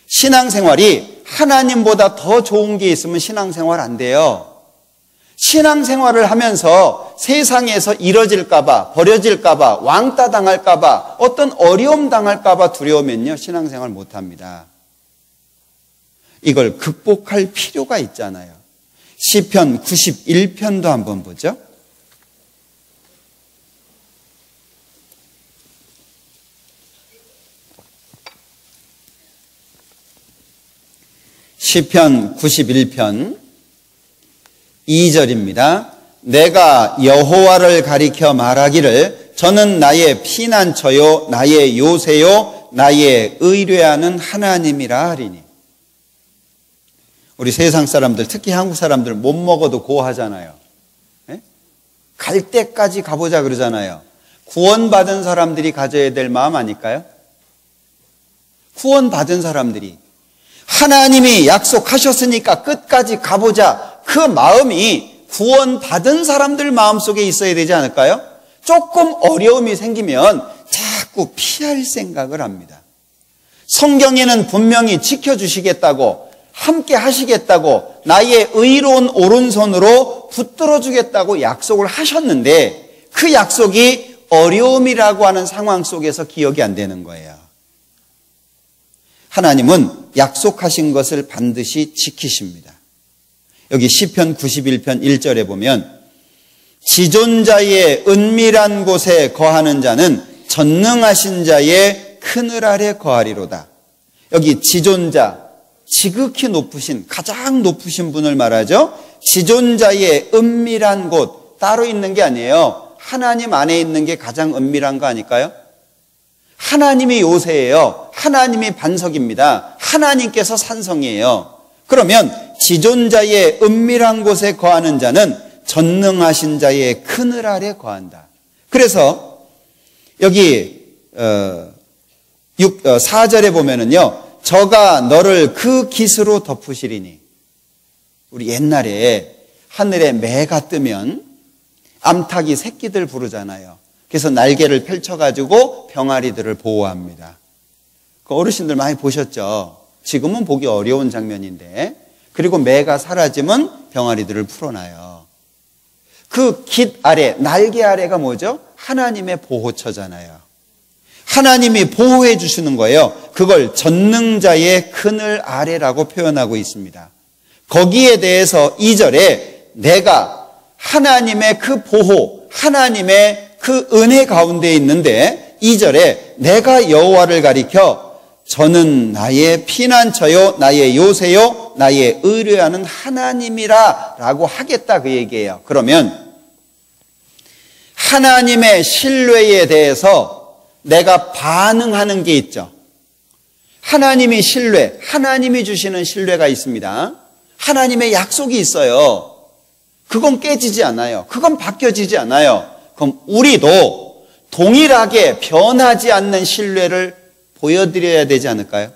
신앙생활이 하나님보다 더 좋은 게 있으면 신앙생활 안 돼요. 신앙생활을 하면서 세상에서 이뤄질까봐, 버려질까봐, 왕따 당할까봐, 어떤 어려움 당할까봐 두려우면요 신앙생활 못합니다. 이걸 극복할 필요가 있잖아요. 시편 91편도 한번 보죠. 시편 91편 2절입니다. 내가 여호와를 가리켜 말하기를 저는 나의 피난처요 나의 요새요 나의 의뢰하는 하나님이라 하리니. 우리 세상 사람들 특히 한국 사람들 못 먹어도 고하잖아요. 갈 때까지 가보자 그러잖아요. 구원받은 사람들이 가져야 될 마음 아닐까요? 구원받은 사람들이 하나님이 약속하셨으니까 끝까지 가보자. 그 마음이 구원받은 사람들 마음속에 있어야 되지 않을까요? 조금 어려움이 생기면 자꾸 피할 생각을 합니다. 성경에는 분명히 지켜주시겠다고 함께 하시겠다고 나의 의로운 오른손으로 붙들어 주겠다고 약속을 하셨는데 그 약속이 어려움이라고 하는 상황 속에서 기억이 안 되는 거예요. 하나님은 약속하신 것을 반드시 지키십니다. 여기 시편 91편 1절에 보면 지존자의 은밀한 곳에 거하는 자는 전능하신 자의 그늘 아래 거하리로다. 여기 지존자, 지극히 높으신, 가장 높으신 분을 말하죠. 지존자의 은밀한 곳, 따로 있는 게 아니에요. 하나님 안에 있는 게 가장 은밀한 거 아닐까요? 하나님이 요새예요. 하나님이 반석입니다. 하나님께서 산성이에요. 그러면 지존자의 은밀한 곳에 거하는 자는 전능하신 자의 그늘 아래 거한다. 그래서 여기 4절에 보면은요, 저가 너를 그 깃으로 덮으시리니. 우리 옛날에 하늘에 매가 뜨면 암탉이 새끼들 부르잖아요. 그래서 날개를 펼쳐가지고 병아리들을 보호합니다. 그 어르신들 많이 보셨죠? 지금은 보기 어려운 장면인데, 그리고 매가 사라지면 병아리들을 풀어놔요. 그 깃 아래, 날개 아래가 뭐죠? 하나님의 보호처잖아요. 하나님이 보호해 주시는 거예요. 그걸 전능자의 그늘 아래라고 표현하고 있습니다. 거기에 대해서 2절에 내가 하나님의 그 보호, 하나님의 그 은혜 가운데 있는데 2절에 내가 여호와를 가리켜 저는 나의 피난처요, 나의 요새요, 나의 의뢰하는 하나님이라 라고 하겠다 그 얘기예요. 그러면 하나님의 신뢰에 대해서 내가 반응하는 게 있죠. 하나님이 신뢰, 하나님이 주시는 신뢰가 있습니다. 하나님의 약속이 있어요. 그건 깨지지 않아요. 그건 바뀌어지지 않아요. 그럼 우리도 동일하게 변하지 않는 신뢰를 보여드려야 되지 않을까요?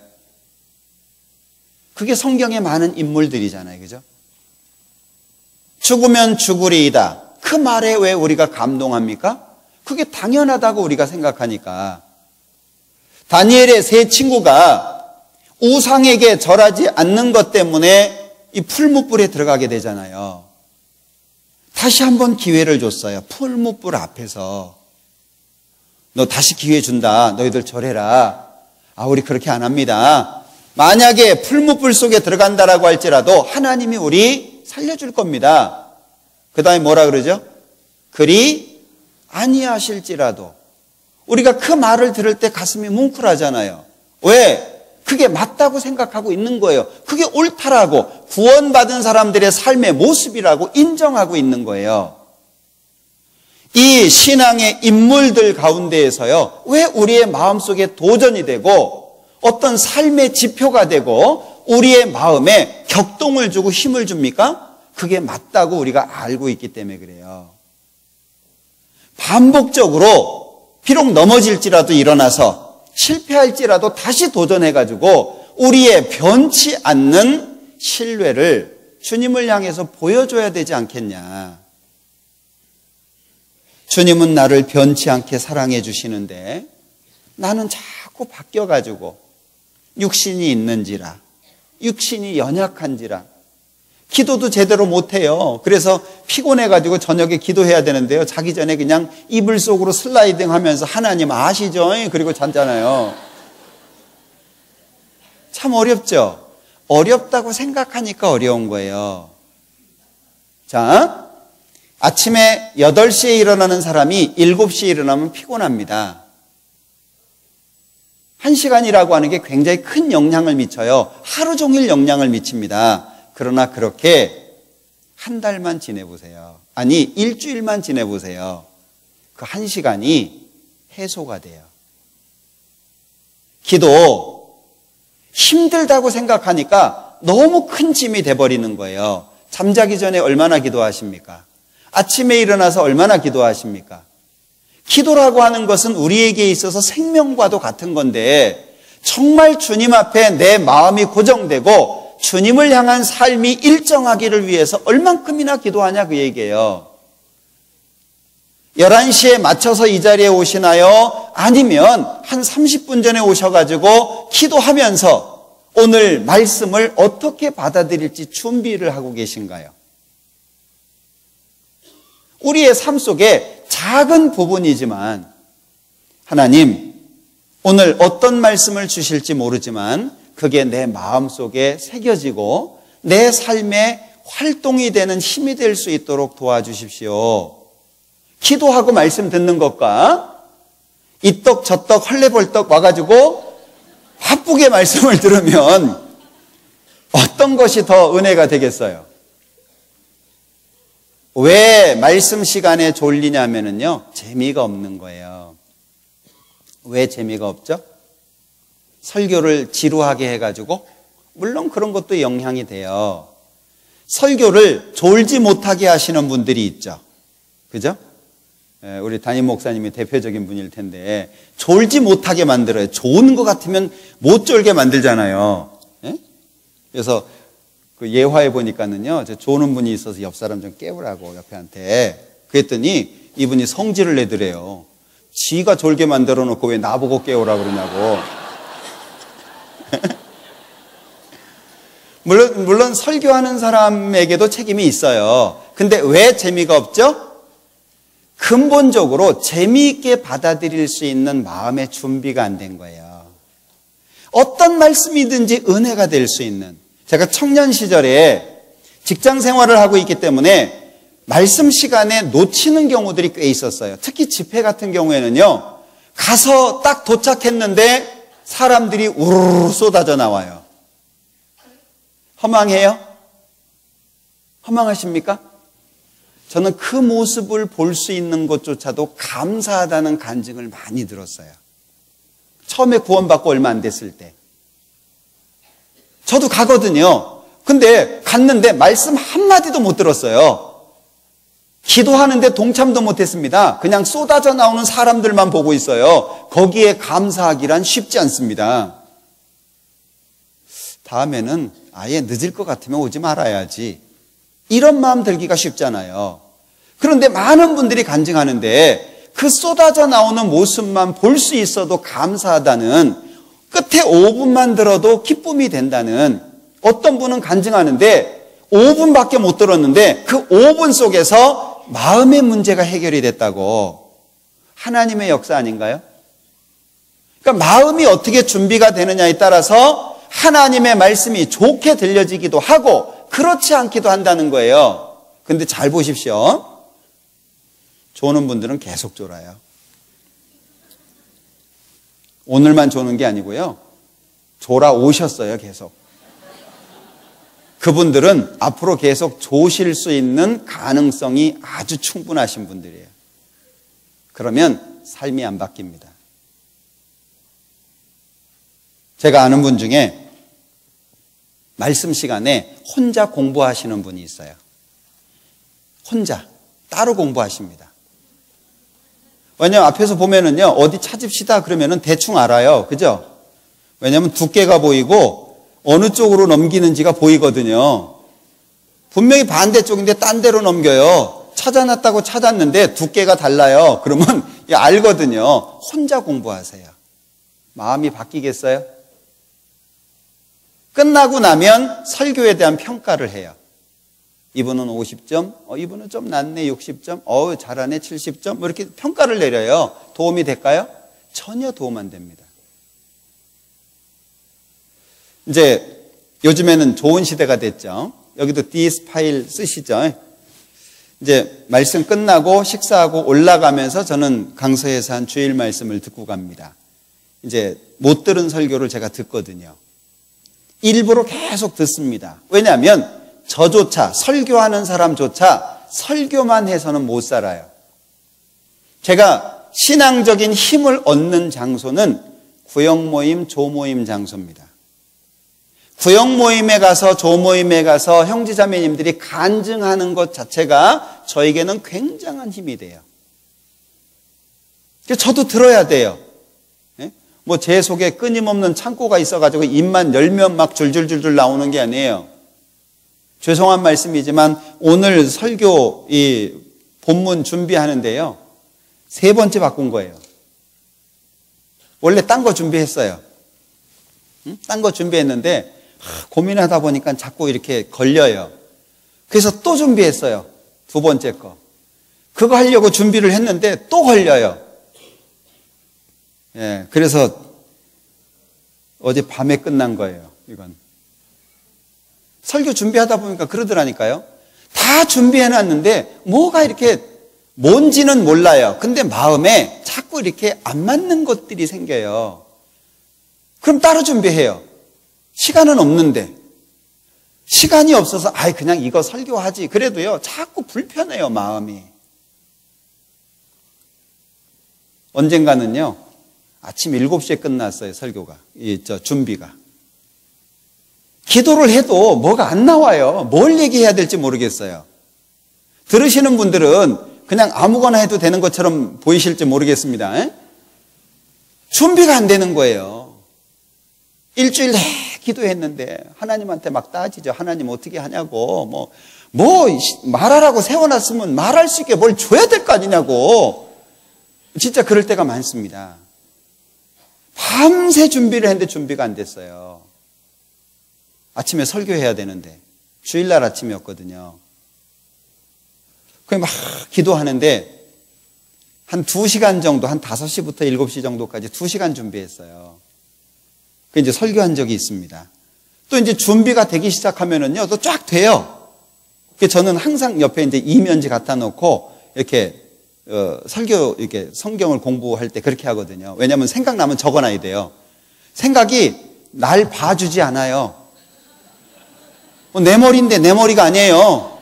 그게 성경에 많은 인물들이잖아요. 그죠? 죽으면 죽으리이다. 그 말에 왜 우리가 감동합니까? 그게 당연하다고 우리가 생각하니까. 다니엘의 세 친구가 우상에게 절하지 않는 것 때문에 이 풀무불에 들어가게 되잖아요. 다시 한번 기회를 줬어요. 풀무불 앞에서. 너 다시 기회 준다. 너희들 절해라. 아, 우리 그렇게 안 합니다. 만약에 풀무불 속에 들어간다라고 할지라도 하나님이 우리 살려줄 겁니다. 그 다음에 뭐라 그러죠? 그리 아니하실지라도. 우리가 그 말을 들을 때 가슴이 뭉클하잖아요. 왜? 그게 맞다고 생각하고 있는 거예요. 그게 옳다라고, 구원받은 사람들의 삶의 모습이라고 인정하고 있는 거예요. 이 신앙의 인물들 가운데에서요, 왜 우리의 마음속에 도전이 되고 어떤 삶의 지표가 되고 우리의 마음에 격동을 주고 힘을 줍니까? 그게 맞다고 우리가 알고 있기 때문에 그래요. 반복적으로 비록 넘어질지라도 일어나서 실패할지라도 다시 도전해가지고 우리의 변치 않는 신뢰를 주님을 향해서 보여줘야 되지 않겠냐. 주님은 나를 변치 않게 사랑해 주시는데 나는 자꾸 바뀌어가지고 육신이 있는지라, 육신이 연약한지라 기도도 제대로 못해요. 그래서 피곤해가지고 저녁에 기도해야 되는데요, 자기 전에 그냥 이불 속으로 슬라이딩 하면서 하나님 아시죠? 그리고 잤잖아요. 참 어렵죠? 어렵다고 생각하니까 어려운 거예요. 자, 아침에 8시에 일어나는 사람이 7시에 일어나면 피곤합니다. 1시간이라고 하는 게 굉장히 큰 영향을 미쳐요. 하루 종일 영향을 미칩니다. 그러나 그렇게 한 달만 지내보세요. 아니, 일주일만 지내보세요. 그 1시간이 해소가 돼요. 기도 힘들다고 생각하니까 너무 큰 짐이 돼버리는 거예요. 잠자기 전에 얼마나 기도하십니까? 아침에 일어나서 얼마나 기도하십니까? 기도라고 하는 것은 우리에게 있어서 생명과도 같은 건데 정말 주님 앞에 내 마음이 고정되고 주님을 향한 삶이 일정하기를 위해서 얼만큼이나 기도하냐 그 얘기예요. 11시에 맞춰서 이 자리에 오시나요? 아니면 한 30분 전에 오셔가지고 기도하면서 오늘 말씀을 어떻게 받아들일지 준비를 하고 계신가요? 우리의 삶 속에 작은 부분이지만 하나님 오늘 어떤 말씀을 주실지 모르지만 그게 내 마음속에 새겨지고 내 삶의 활동이 되는 힘이 될 수 있도록 도와주십시오. 기도하고 말씀 듣는 것과 이떡 저떡 헐레벌떡 와가지고 바쁘게 말씀을 들으면 어떤 것이 더 은혜가 되겠어요? 왜 말씀 시간에 졸리냐면요, 재미가 없는 거예요. 왜 재미가 없죠? 설교를 지루하게 해가지고, 물론 그런 것도 영향이 돼요. 설교를 졸지 못하게 하시는 분들이 있죠. 그죠? 우리 담임 목사님이 대표적인 분일 텐데 졸지 못하게 만들어요. 좋은 것 같으면 못 졸게 만들잖아요. 그래서 그 예화에 보니까는요, 조는 분이 있어서 옆 사람 좀 깨우라고 옆에한테 그랬더니 이분이 성질을 내더래요. 지가 졸게 만들어 놓고 왜 나보고 깨우라 그러냐고. 물론 설교하는 사람에게도 책임이 있어요. 근데 왜 재미가 없죠? 근본적으로 재미있게 받아들일 수 있는 마음의 준비가 안 된 거예요. 어떤 말씀이든지 은혜가 될 수 있는, 제가 청년 시절에 직장 생활을 하고 있기 때문에 말씀 시간에 놓치는 경우들이 꽤 있었어요. 특히 집회 같은 경우에는요, 가서 딱 도착했는데 사람들이 우르르 쏟아져 나와요. 허망해요? 허망하십니까? 저는 그 모습을 볼 수 있는 것조차도 감사하다는 간증을 많이 들었어요. 처음에 구원받고 얼마 안 됐을 때. 저도 가거든요. 근데 갔는데 말씀 한마디도 못 들었어요. 기도하는데 동참도 못했습니다. 그냥 쏟아져 나오는 사람들만 보고 있어요. 거기에 감사하기란 쉽지 않습니다. 다음에는 아예 늦을 것 같으면 오지 말아야지. 이런 마음 들기가 쉽잖아요. 그런데 많은 분들이 간증하는데 그 쏟아져 나오는 모습만 볼 수 있어도 감사하다는, 끝에 5분만 들어도 기쁨이 된다는, 어떤 분은 간증하는데 5분밖에 못 들었는데 그 5분 속에서 마음의 문제가 해결이 됐다고. 하나님의 역사 아닌가요? 그러니까 마음이 어떻게 준비가 되느냐에 따라서 하나님의 말씀이 좋게 들려지기도 하고 그렇지 않기도 한다는 거예요. 근데 잘 보십시오. 조는 분들은 계속 졸아요. 오늘만 조는 게 아니고요, 졸아 오셨어요. 계속. 그분들은 앞으로 계속 조실 수 있는 가능성이 아주 충분하신 분들이에요. 그러면 삶이 안 바뀝니다. 제가 아는 분 중에 말씀 시간에 혼자 공부하시는 분이 있어요. 혼자 따로 공부하십니다. 왜냐하면 앞에서 보면은요, 어디 찾읍시다 그러면은 대충 알아요. 그죠? 왜냐하면 두께가 보이고 어느 쪽으로 넘기는지가 보이거든요. 분명히 반대쪽인데 딴 데로 넘겨요. 찾아놨다고 찾았는데 두께가 달라요. 그러면 알거든요. 혼자 공부하세요. 마음이 바뀌겠어요? 끝나고 나면 설교에 대한 평가를 해요. 이분은 50점, 이분은 좀 낫네 60점, 잘하네 70점, 뭐 이렇게 평가를 내려요. 도움이 될까요? 전혀 도움 안 됩니다. 이제 요즘에는 좋은 시대가 됐죠. 여기도 DS 파일 쓰시죠. 이제 말씀 끝나고 식사하고 올라가면서 저는 강서에서 한 주일 말씀을 듣고 갑니다. 이제 못 들은 설교를 제가 듣거든요. 일부러 계속 듣습니다. 왜냐하면 저조차, 설교하는 사람조차 설교만 해서는 못 살아요. 제가 신앙적인 힘을 얻는 장소는 구역모임, 조모임 장소입니다. 구역모임에 가서, 조모임에 가서 형제자매님들이 간증하는 것 자체가 저에게는 굉장한 힘이 돼요. 저도 들어야 돼요. 뭐 제 속에 끊임없는 창고가 있어가지고 입만 열면 막 줄줄줄줄 나오는 게 아니에요. 죄송한 말씀이지만 오늘 설교 이 본문 준비하는데요, 3번째 바꾼 거예요. 원래 딴 거 준비했어요. 딴 거 준비했는데 고민하다 보니까 자꾸 이렇게 걸려요. 그래서 또 준비했어요. 두 번째 거. 그거 하려고 준비를 했는데 또 걸려요. 예, 그래서 어제 밤에 끝난 거예요. 이건 설교 준비하다 보니까 그러더라니까요. 다 준비해놨는데 뭐가 이렇게 뭔지는 몰라요. 근데 마음에 자꾸 이렇게 안 맞는 것들이 생겨요. 그럼 따로 준비해요. 시간은 없는데. 시간이 없어서 그냥 이거 설교하지. 그래도요 자꾸 불편해요, 마음이. 언젠가는요 아침 7시에 끝났어요, 설교가. 준비가. 기도를 해도 뭐가 안 나와요. 뭘 얘기해야 될지 모르겠어요. 들으시는 분들은 그냥 아무거나 해도 되는 것처럼 보이실지 모르겠습니다. 준비가 안 되는 거예요. 일주일 내내 기도했는데 하나님한테 막 따지죠. 하나님 어떻게 하냐고. 말하라고 세워놨으면 말할 수 있게 뭘 줘야 될 거 아니냐고. 진짜 그럴 때가 많습니다. 밤새 준비를 했는데 준비가 안 됐어요. 아침에 설교해야 되는데 주일날 아침이었거든요. 그냥 막 기도하는데 한 2시간 정도, 한 5시부터 7시 정도까지 2시간 준비했어요. 그 이제 설교한 적이 있습니다. 또 이제 준비가 되기 시작하면은요, 또 쫙 돼요. 그래서 저는 항상 옆에 이제 이면지 갖다 놓고 이렇게 설교 이렇게 성경을 공부할 때 그렇게 하거든요. 왜냐하면 생각나면 적어놔야 돼요. 생각이 날 봐주지 않아요. 내 머리인데 내 머리가 아니에요.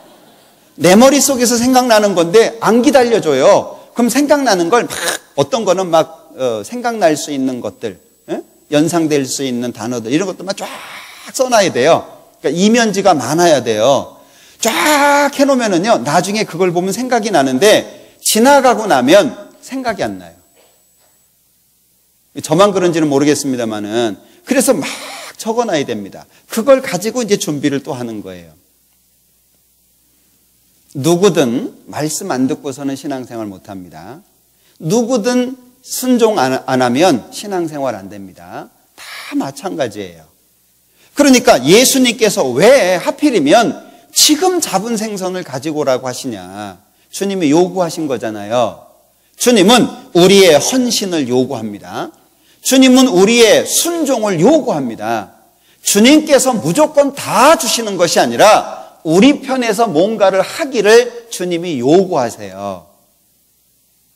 내 머릿속에서 생각나는 건데 안 기다려줘요. 그럼 생각나는 걸 어떤 거는 생각날 수 있는 것들, 연상될 수 있는 단어들, 이런 것들만 쫙 써놔야 돼요. 그러니까 이면지가 많아야 돼요. 쫙 해놓으면은요, 나중에 그걸 보면 생각이 나는데 지나가고 나면 생각이 안 나요. 저만 그런지는 모르겠습니다만은, 그래서 막 적어놔야 됩니다. 그걸 가지고 이제 준비를 또 하는 거예요. 누구든 말씀 안 듣고서는 신앙생활 못 합니다. 누구든 순종 안 하면 신앙생활 안 됩니다. 다 마찬가지예요. 그러니까 예수님께서 왜 하필이면 지금 잡은 생선을 가지고 오라고 하시냐. 주님이 요구하신 거잖아요. 주님은 우리의 헌신을 요구합니다. 주님은 우리의 순종을 요구합니다. 주님께서 무조건 다 주시는 것이 아니라 우리 편에서 뭔가를 하기를 주님이 요구하세요.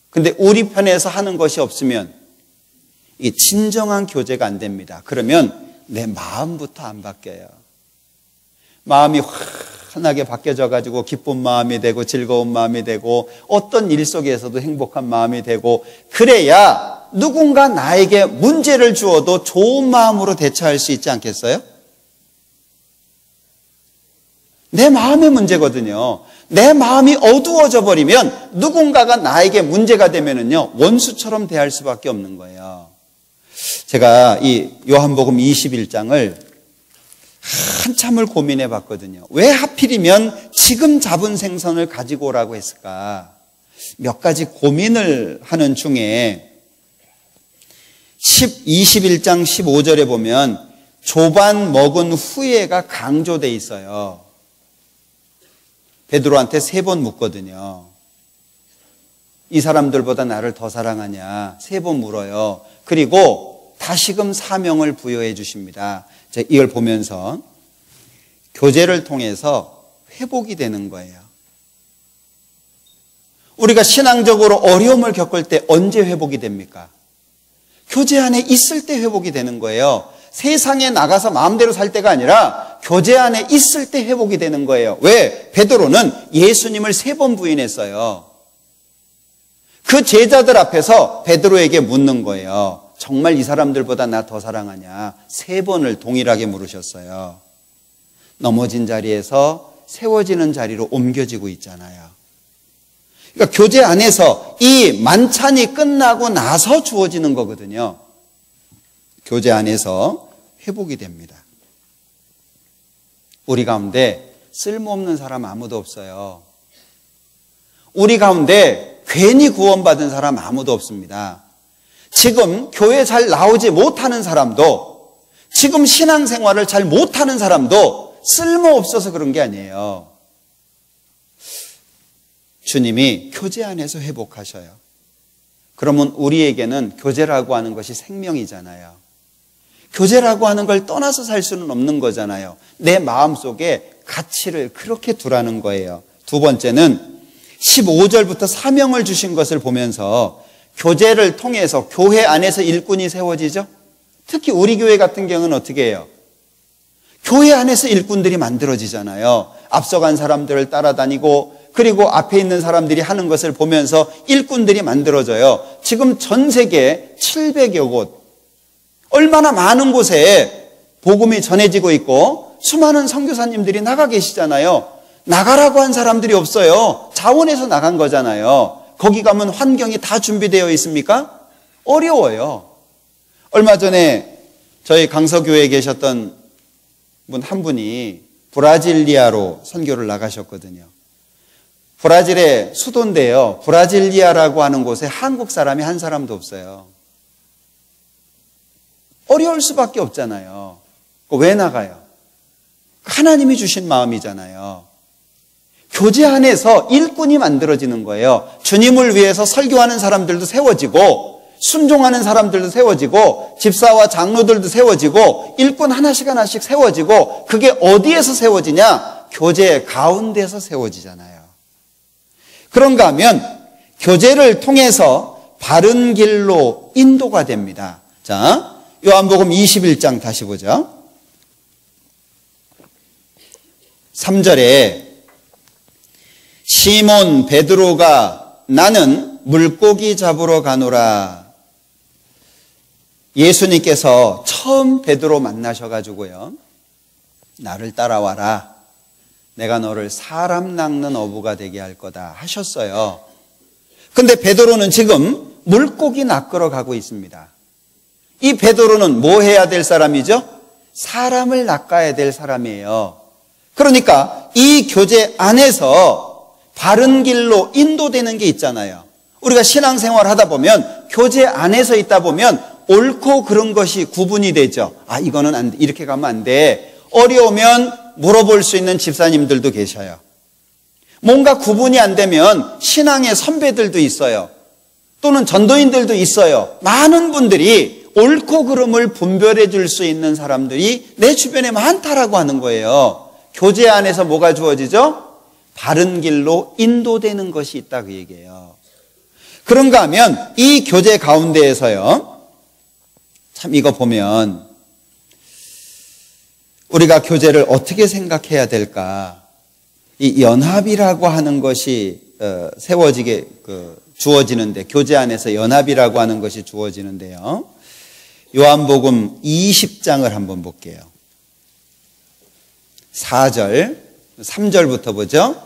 근데 우리 편에서 하는 것이 없으면 이 진정한 교제가 안 됩니다. 그러면 내 마음부터 안 바뀌어요. 마음이 환하게 바뀌어져 가지고 기쁜 마음이 되고 즐거운 마음이 되고 어떤 일 속에서도 행복한 마음이 되고, 그래야 누군가 나에게 문제를 주어도 좋은 마음으로 대처할 수 있지 않겠어요? 내 마음의 문제거든요. 내 마음이 어두워져 버리면 누군가가 나에게 문제가 되면은요, 원수처럼 대할 수밖에 없는 거예요. 제가 이 요한복음 21장을 한참을 고민해 봤거든요. 왜 하필이면 지금 잡은 생선을 가지고 오라고 했을까? 몇 가지 고민을 하는 중에 21장 15절에 보면 조반 먹은 후에가 강조돼 있어요. 베드로한테 3번 묻거든요. 이 사람들보다 나를 더 사랑하냐? 3번 물어요. 그리고 다시금 사명을 부여해 주십니다. 이걸 보면서 교제를 통해서 회복이 되는 거예요. 우리가 신앙적으로 어려움을 겪을 때 언제 회복이 됩니까? 교제 안에 있을 때 회복이 되는 거예요. 세상에 나가서 마음대로 살 때가 아니라 교제 안에 있을 때 회복이 되는 거예요. 왜? 베드로는 예수님을 3번 부인했어요. 그 제자들 앞에서 베드로에게 묻는 거예요. 정말 이 사람들보다 나 더 사랑하냐? 3번을 동일하게 물으셨어요. 넘어진 자리에서 세워지는 자리로 옮겨지고 있잖아요. 그러니까 교제 안에서 이 만찬이 끝나고 나서 주어지는 거거든요. 교제 안에서 회복이 됩니다. 우리 가운데 쓸모없는 사람 아무도 없어요. 우리 가운데 괜히 구원받은 사람 아무도 없습니다. 지금 교회 잘 나오지 못하는 사람도, 지금 신앙생활을 잘 못하는 사람도 쓸모없어서 그런 게 아니에요. 주님이 교제 안에서 회복하셔요. 그러면 우리에게는 교제라고 하는 것이 생명이잖아요. 교제라고 하는 걸 떠나서 살 수는 없는 거잖아요. 내 마음속에 가치를 그렇게 두라는 거예요. 두 번째는 15절부터 사명을 주신 것을 보면서 교제를 통해서 교회 안에서 일꾼이 세워지죠. 특히 우리 교회 같은 경우는 어떻게 해요? 교회 안에서 일꾼들이 만들어지잖아요. 앞서간 사람들을 따라다니고 그리고 앞에 있는 사람들이 하는 것을 보면서 일꾼들이 만들어져요. 지금 전 세계 700여 곳, 얼마나 많은 곳에 복음이 전해지고 있고 수많은 선교사님들이 나가 계시잖아요. 나가라고 한 사람들이 없어요. 자원해서 나간 거잖아요. 거기 가면 환경이 다 준비되어 있습니까? 어려워요. 얼마 전에 저희 강서교회에 계셨던 분 한 분이 브라질리아로 선교를 나가셨거든요. 브라질의 수도인데요. 브라질리아라고 하는 곳에 한국 사람이 한 사람도 없어요. 어려울 수밖에 없잖아요. 왜 나가요? 하나님이 주신 마음이잖아요. 교제 안에서 일꾼이 만들어지는 거예요. 주님을 위해서 설교하는 사람들도 세워지고 순종하는 사람들도 세워지고 집사와 장로들도 세워지고 일꾼 하나씩 하나씩 세워지고 그게 어디에서 세워지냐? 교제 가운데서 세워지잖아요. 그런가 하면 교제를 통해서 바른 길로 인도가 됩니다. 자, 요한복음 21장 다시 보죠. 3절에 시몬 베드로가 나는 물고기 잡으러 가노라. 예수님께서 처음 베드로 만나셔가지고요. 나를 따라와라. 내가 너를 사람 낚는 어부가 되게 할 거다 하셨어요. 근데 베드로는 지금 물고기 낚으러 가고 있습니다. 이 베드로는 뭐 해야 될 사람이죠? 사람을 낚아야 될 사람이에요. 그러니까 이 교제 안에서 바른 길로 인도되는 게 있잖아요. 우리가 신앙생활 하다 보면 교제 안에서 있다 보면 옳고 그른 것이 구분이 되죠. 아, 이거는 안 돼. 이렇게 가면 안 돼. 어려우면 물어볼 수 있는 집사님들도 계셔요. 뭔가 구분이 안 되면 신앙의 선배들도 있어요. 또는 전도인들도 있어요. 많은 분들이 옳고 그름을 분별해 줄 수 있는 사람들이 내 주변에 많다라고 하는 거예요. 교제 안에서 뭐가 주어지죠? 바른 길로 인도되는 것이 있다 그 얘기예요. 그런가 하면 이 교제 가운데에서요. 참 이거 보면 우리가 교제를 어떻게 생각해야 될까? 이 연합이라고 하는 것이 세워지게 주어지는데 교제 안에서 연합이라고 하는 것이 주어지는데요. 요한복음 20장을 한번 볼게요. 4절, 3절부터 보죠.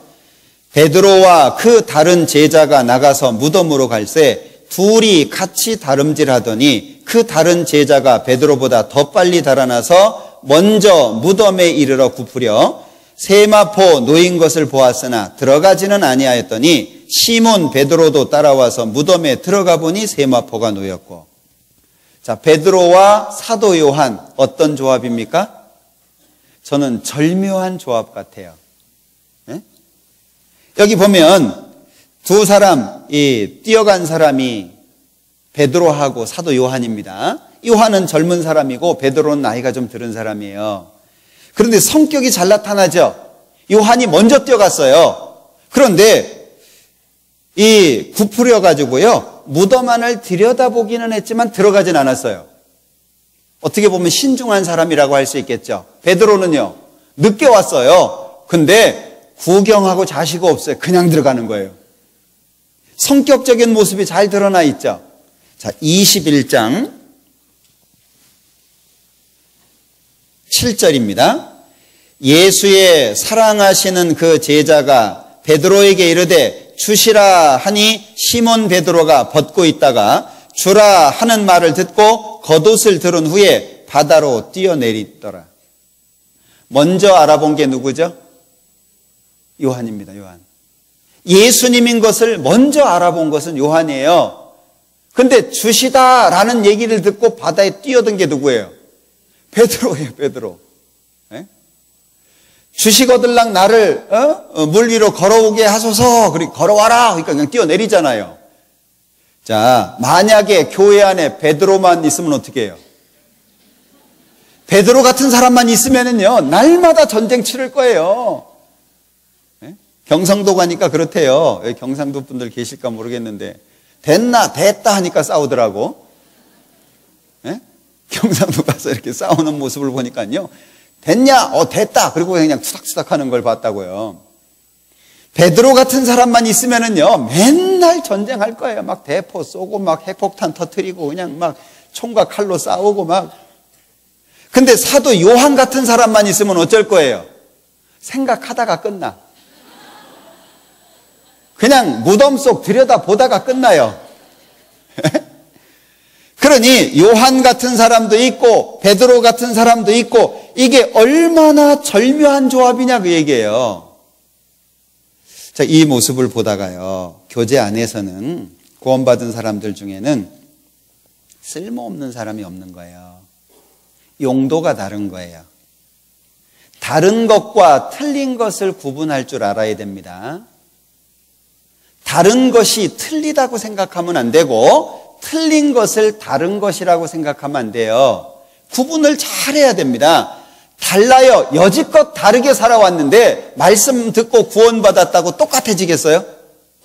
베드로와 그 다른 제자가 나가서 무덤으로 갈새 둘이 같이 다름질하더니 그 다른 제자가 베드로보다 더 빨리 달아나서 먼저 무덤에 이르러 굽으려 세마포 놓인 것을 보았으나 들어가지는 아니하였더니 시몬 베드로도 따라와서 무덤에 들어가 보니 세마포가 놓였고. 자, 베드로와 사도 요한 어떤 조합입니까? 저는 절묘한 조합 같아요. 네? 여기 보면 두 사람, 뛰어간 사람이 베드로하고 사도 요한입니다. 요한은 젊은 사람이고 베드로는 나이가 좀 들은 사람이에요. 그런데 성격이 잘 나타나죠. 요한이 먼저 뛰어갔어요. 그런데 굽으려 가지고요. 무덤 안을 들여다보기는 했지만 들어가진 않았어요. 어떻게 보면 신중한 사람이라고 할 수 있겠죠. 베드로는요. 늦게 왔어요. 근데 구경하고 자시고 없어요. 그냥 들어가는 거예요. 성격적인 모습이 잘 드러나 있죠. 자, 21장 7절입니다. 예수의 사랑하시는 그 제자가 베드로에게 이르되 주시라 하니 시몬 베드로가 벗고 있다가 주라 하는 말을 듣고 겉옷을 들은 후에 바다로 뛰어내리더라. 먼저 알아본 게 누구죠? 요한입니다. 요한. 예수님인 것을 먼저 알아본 것은 요한이에요. 근데 주시다라는 얘기를 듣고 바다에 뛰어든 게 누구예요? 베드로예요, 베드로. 예? 주식 얻을랑 나를 물 위로 걸어오게 하소서. 그리고 걸어와라. 그러니까 그냥 뛰어내리잖아요. 자, 만약에 교회 안에 베드로만 있으면 어떻게 해요? 베드로 같은 사람만 있으면은요, 날마다 전쟁 치를 거예요. 예? 경상도 가니까 그렇대요. 여기 경상도 분들 계실까 모르겠는데, 됐다 하니까 싸우더라고. 예? 경상도 가서 이렇게 싸우는 모습을 보니까요, 됐냐? 됐다. 그리고 그냥 투닥투닥 하는 걸 봤다고요. 베드로 같은 사람만 있으면은요, 맨날 전쟁할 거예요. 막 대포 쏘고, 막 핵폭탄 터뜨리고, 그냥 막 총과 칼로 싸우고 막. 근데 사도 요한 같은 사람만 있으면 어쩔 거예요? 생각하다가 끝나. 그냥 무덤 속 들여다보다가 끝나요. 그러니 요한 같은 사람도 있고 베드로 같은 사람도 있고 이게 얼마나 절묘한 조합이냐 그 얘기예요. 자, 이 모습을 보다가요, 교제 안에서는 구원받은 사람들 중에는 쓸모없는 사람이 없는 거예요. 용도가 다른 거예요. 다른 것과 틀린 것을 구분할 줄 알아야 됩니다. 다른 것이 틀리다고 생각하면 안 되고 틀린 것을 다른 것이라고 생각하면 안 돼요. 구분을 잘해야 됩니다. 달라요. 여지껏 다르게 살아왔는데 말씀 듣고 구원받았다고 똑같아지겠어요?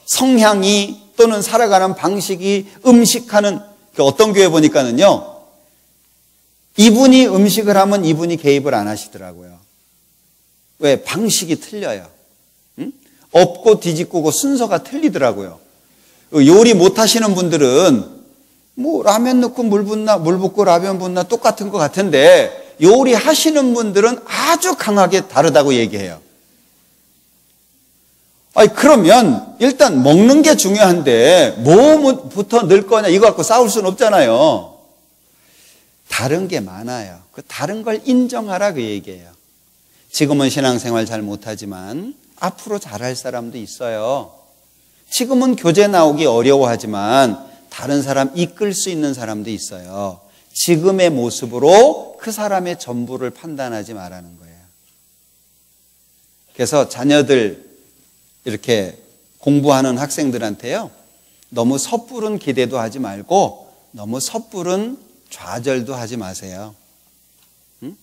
성향이 또는 살아가는 방식이, 음식하는, 어떤 교회 보니까는요, 이분이 음식을 하면 이분이 개입을 안 하시더라고요. 왜? 방식이 틀려요. 응? 엎고 뒤집고 순서가 틀리더라고요. 요리 못 하시는 분들은 뭐 라면 넣고 물 붓고 라면 붓나 똑같은 것 같은데, 요리 하시는 분들은 아주 강하게 다르다고 얘기해요. 아니, 그러면 일단 먹는 게 중요한데 뭐부터 넣을 거냐 이거 갖고 싸울 수는 없잖아요. 다른 게 많아요. 그 다른 걸 인정하라 그 얘기예요. 지금은 신앙생활 잘 못하지만 앞으로 잘할 사람도 있어요. 지금은 교제 나오기 어려워하지만 다른 사람 이끌 수 있는 사람도 있어요. 지금의 모습으로 그 사람의 전부를 판단하지 말라는 거예요. 그래서 자녀들 이렇게 공부하는 학생들한테요, 너무 섣부른 기대도 하지 말고 너무 섣부른 좌절도 하지 마세요. 응?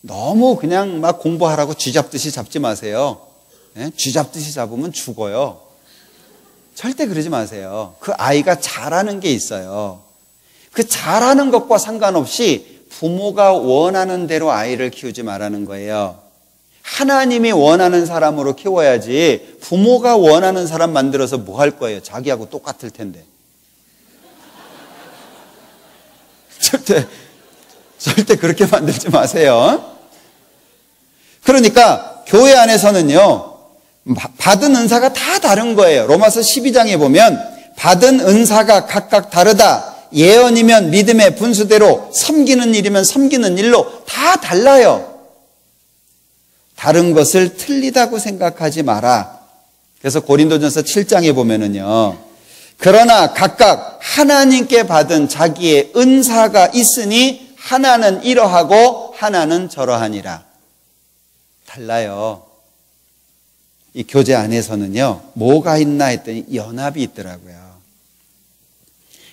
너무 그냥 막 공부하라고 쥐잡듯이 잡지 마세요. 네? 쥐잡듯이 잡으면 죽어요. 절대 그러지 마세요. 그 아이가 잘하는 게 있어요. 그 잘하는 것과 상관없이 부모가 원하는 대로 아이를 키우지 말라는 거예요. 하나님이 원하는 사람으로 키워야지 부모가 원하는 사람 만들어서 뭐 할 거예요? 자기하고 똑같을 텐데. 절대 그렇게 만들지 마세요. 그러니까 교회 안에서는요, 받은 은사가 다 다른 거예요. 로마서 12장에 보면 받은 은사가 각각 다르다. 예언이면 믿음의 분수대로, 섬기는 일이면 섬기는 일로 다 달라요. 다른 것을 틀리다고 생각하지 마라. 그래서 고린도전서 7장에 보면은요, 그러나 각각 하나님께 받은 자기의 은사가 있으니 하나는 이러하고 하나는 저러하니라. 달라요. 이 교제 안에서는요, 뭐가 있나 했더니 연합이 있더라고요.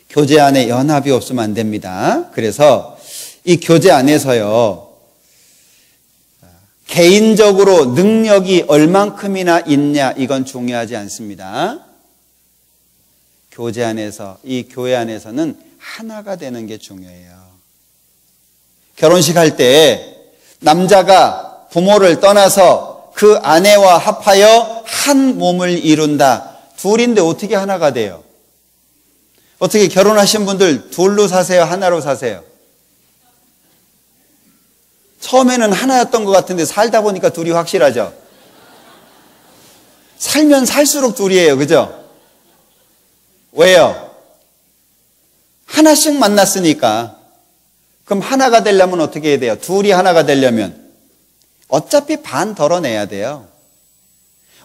교제 안에 연합이 없으면 안 됩니다. 그래서 이 교제 안에서요, 개인적으로 능력이 얼만큼이나 있냐 이건 중요하지 않습니다. 교제 안에서, 이 교회 안에서는 하나가 되는 게 중요해요. 결혼식 할 때 남자가 부모를 떠나서 그 아내와 합하여 한 몸을 이룬다. 둘인데 어떻게 하나가 돼요? 어떻게 결혼하신 분들 둘로 사세요? 하나로 사세요? 처음에는 하나였던 것 같은데 살다 보니까 둘이 확실하죠? 살면 살수록 둘이에요. 그죠? 왜요? 하나씩 만났으니까. 그럼 하나가 되려면 어떻게 해야 돼요? 둘이 하나가 되려면 어차피 반 덜어내야 돼요.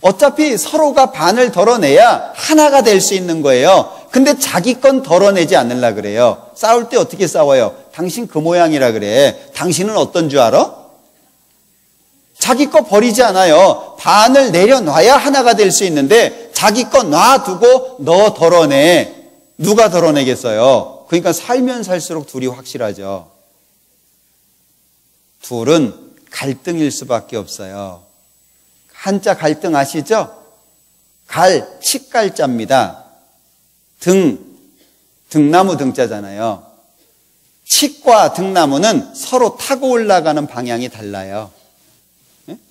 어차피 서로가 반을 덜어내야 하나가 될 수 있는 거예요. 근데 자기 건 덜어내지 않으려고 그래요. 싸울 때 어떻게 싸워요? 당신 그 모양이라 그래. 당신은 어떤 줄 알아? 자기 거 버리지 않아요. 반을 내려놔야 하나가 될 수 있는데 자기 거 놔두고 너 덜어내. 누가 덜어내겠어요? 그러니까 살면 살수록 둘이 확실하죠. 둘은 갈등일 수밖에 없어요. 한자 갈등 아시죠? 칡갈자입니다. 등나무 등자잖아요. 칡과 등나무는 서로 타고 올라가는 방향이 달라요.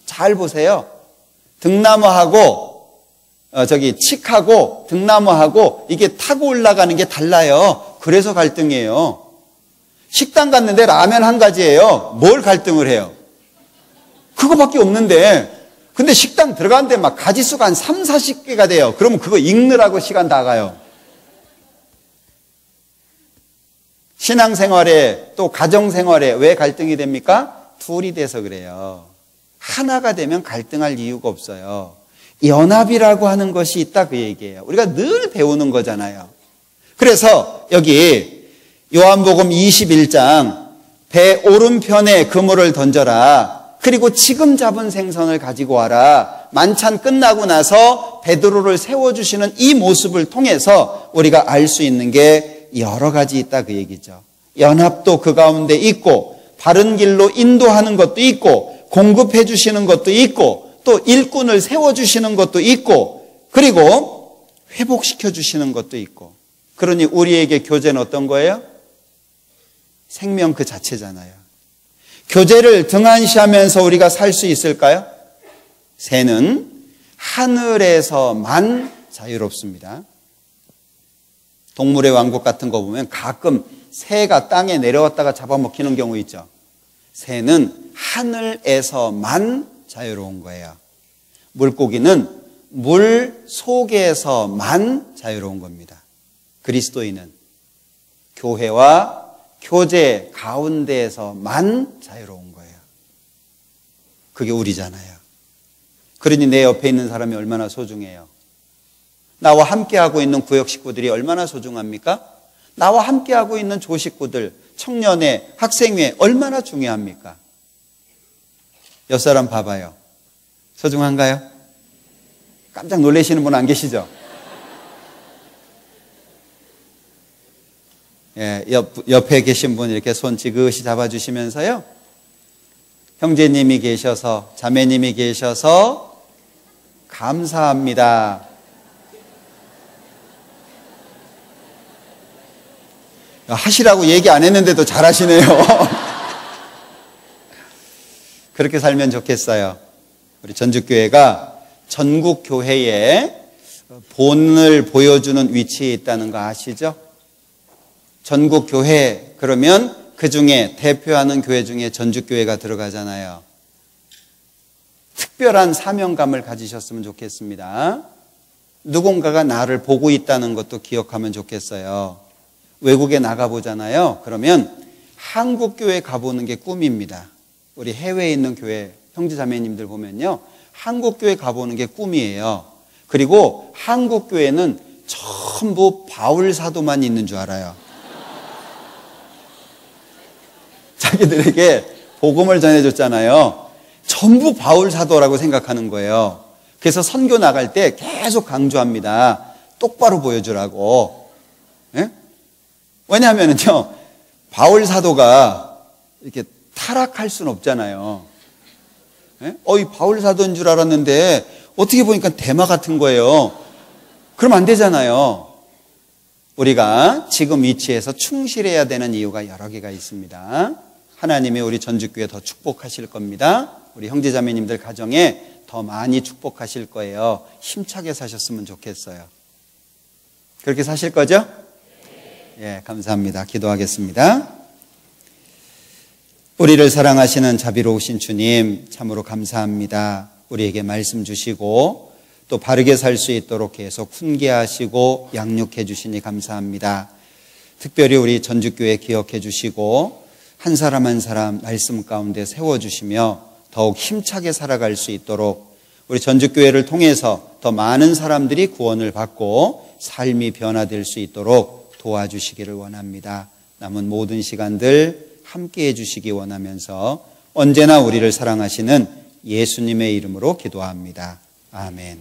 잘 보세요. 등나무하고 칡하고 등나무하고 이게 타고 올라가는 게 달라요. 그래서 갈등이에요. 식당 갔는데 라면 한 가지예요. 뭘 갈등을 해요? 그거밖에 없는데. 근데 식당 들어가는데 막 가지수가 한 3, 40개가 돼요. 그러면 그거 읽느라고 시간 다 가요. 신앙생활에 또 가정생활에 왜 갈등이 됩니까? 둘이 돼서 그래요. 하나가 되면 갈등할 이유가 없어요. 연합이라고 하는 것이 있다 그 얘기예요. 우리가 늘 배우는 거잖아요. 그래서 여기 요한복음 21장 배 오른편에 그물을 던져라. 그리고 지금 잡은 생선을 가지고 와라. 만찬 끝나고 나서 베드로를 세워주시는 이 모습을 통해서 우리가 알 수 있는 게 여러 가지 있다 그 얘기죠. 연합도 그 가운데 있고 바른 길로 인도하는 것도 있고 공급해 주시는 것도 있고 또 일꾼을 세워주시는 것도 있고 그리고 회복시켜 주시는 것도 있고 그러니 우리에게 교제는 어떤 거예요? 생명 그 자체잖아요. 교제를 등한시하면서 우리가 살 수 있을까요? 새는 하늘에서만 자유롭습니다. 동물의 왕국 같은 거 보면 가끔 새가 땅에 내려왔다가 잡아먹히는 경우 있죠. 새는 하늘에서만 자유로운 거예요. 물고기는 물 속에서만 자유로운 겁니다. 그리스도인은 교회와 교제 가운데에서만 자유로운 거예요. 그게 우리잖아요. 그러니 내 옆에 있는 사람이 얼마나 소중해요. 나와 함께하고 있는 구역 식구들이 얼마나 소중합니까? 나와 함께하고 있는 조식구들, 청년회, 학생회 얼마나 중요합니까? 옆 사람 봐봐요. 소중한가요? 깜짝 놀라시는 분 안 계시죠? 예, 옆에 계신 분 이렇게 손 지그시 잡아주시면서요. 형제님이 계셔서, 자매님이 계셔서 감사합니다. 하시라고 얘기 안 했는데도 잘하시네요. 그렇게 살면 좋겠어요. 우리 전주교회가 전국 교회에 본을 보여주는 위치에 있다는 거 아시죠? 전국 교회 그러면 그 중에 대표하는 교회 중에 전주교회가 들어가잖아요. 특별한 사명감을 가지셨으면 좋겠습니다. 누군가가 나를 보고 있다는 것도 기억하면 좋겠어요. 외국에 나가보잖아요. 그러면 한국 교회 가보는 게 꿈입니다. 우리 해외에 있는 교회 형제자매님들 보면요. 한국 교회 가보는 게 꿈이에요. 그리고 한국 교회는 전부 바울 사도만 있는 줄 알아요. 자기들에게 복음을 전해줬잖아요. 전부 바울 사도라고 생각하는 거예요. 그래서 선교 나갈 때 계속 강조합니다. 똑바로 보여주라고. 예? 왜냐하면요, 바울 사도가 이렇게 타락할 수는 없잖아요. 예? 이 바울 사도인 줄 알았는데 어떻게 보니까 대마 같은 거예요. 그럼 안 되잖아요. 우리가 지금 위치에서 충실해야 되는 이유가 여러 개가 있습니다. 하나님이 우리 전주교회 더 축복하실 겁니다. 우리 형제자매님들 가정에 더 많이 축복하실 거예요. 힘차게 사셨으면 좋겠어요. 그렇게 사실 거죠? 예, 감사합니다. 기도하겠습니다. 우리를 사랑하시는 자비로우신 주님, 참으로 감사합니다. 우리에게 말씀 주시고 또 바르게 살 수 있도록 계속 훈계하시고 양육해 주시니 감사합니다. 특별히 우리 전주교회 기억해 주시고 한 사람 한 사람 말씀 가운데 세워주시며 더욱 힘차게 살아갈 수 있도록 우리 전주교회를 통해서 더 많은 사람들이 구원을 받고 삶이 변화될 수 있도록 도와주시기를 원합니다. 남은 모든 시간들 함께 해주시기 원하면서 언제나 우리를 사랑하시는 예수님의 이름으로 기도합니다. 아멘.